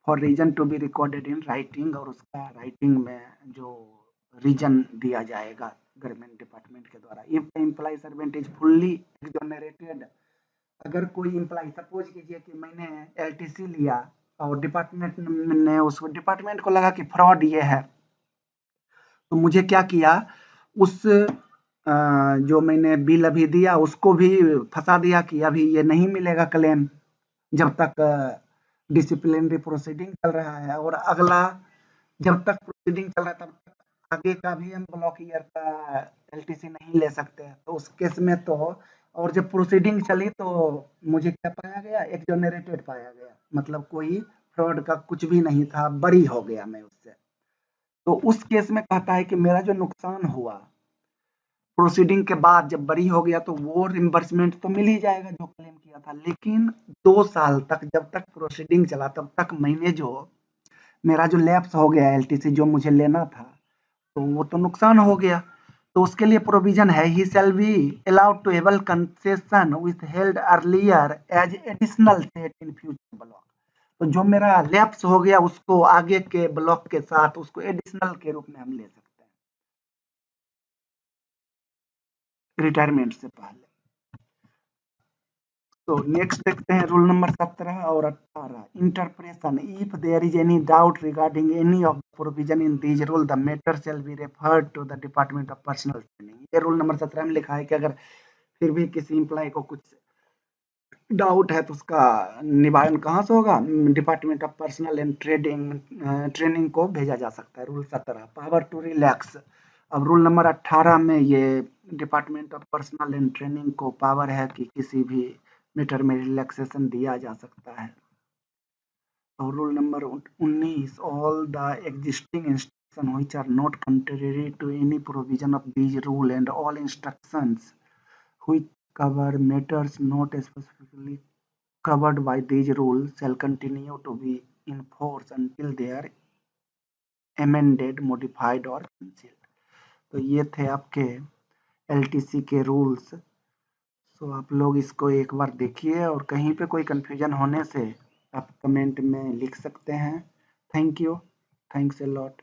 For reason to be recorded in writing, और उसका राइटिंग में जो रीजन दिया जाएगा गवर्नमेंट डिपार्टमेंट के द्वारा। If the employ servant is fully exonerated, अगर कोई एम्प्लॉय सपोज कीजिए कि मैंने एलटीसी लिया और डिपार्टमेंट ने उस डिपार्टमेंट को लगा कि फ्रॉड ये है, तो मुझे क्या किया, उस जो मैंने बिल अभी दिया उसको भी फंसा दिया कि अभी ये नहीं मिलेगा क्लेम जब तक डिसिप्लिनरी प्रोसीडिंग चल रहा है और अगला जब तक प्रोसीडिंग चल रहा है तब तक आगे का भी हम ब्लॉक ईयर का एलटीसी नहीं ले सकते। तो उस केस में तो और जब प्रोसीडिंग चली तो मुझे क्या पाया गया, एक्सोनरेटेड पाया गया, मतलब कोई फ्रॉड का कुछ भी नहीं था, बरी हो गया मैं उससे। तो उस केस में कहता है कि मेरा जो नुकसान हुआ प्रोसीडिंग के बाद जब बरी हो गया तो वो रिम्बर्समेंट तो मिल ही जाएगा जो क्लेम किया था, लेकिन 2 साल तक जब तक प्रोसीडिंग चला तब तक मैंने जो मेरा जो लैप्स हो गया एलटीसी जो मुझे लेना था तो वो तो नुकसान हो गया। तो उसके लिए प्रोविजन है, he shall be allowed to avail concession withheld earlier as additional set in future block. तो जो मेरा लैप्स हो गया उसको आगे के ब्लॉक के साथ उसको एडिशनल के रूप में हम ले सकते हैं रिटायरमेंट से पहले। तो नेक्स्ट देखते हैं रूल नंबर 17 और 18, interpretation. If there is any doubt regarding any of the provision in this rule the matter shall be referred to the department of personnel training. ये रूल नंबर 17 में लिखा है कि अगर फिर भी किसी एम्प्लॉय को कुछ डाउट है तो उसका निवारण कहाँ से होगा, department of personnel and training को भेजा जा सकता है। Rule 17 power to relax. अब रूल नंबर 18 में ये department of personnel and training को पावर है कि किसी भी मैटर में रिलैक्सेशन दिया जा सकता है। और rule number 19 all the existing instruction which are not contrary to any provision of this rule and all instructions which cover matters not specifically covered by these rules shall continue to be in force until they are amended, modified or cancelled। तो ये थे आपके LTC के rules. तो आप लोग इसको एक बार देखिए और कहीं पे कोई कंफ्यूजन होने से आप कमेंट में लिख सकते हैं। Thank you, thanks a lot.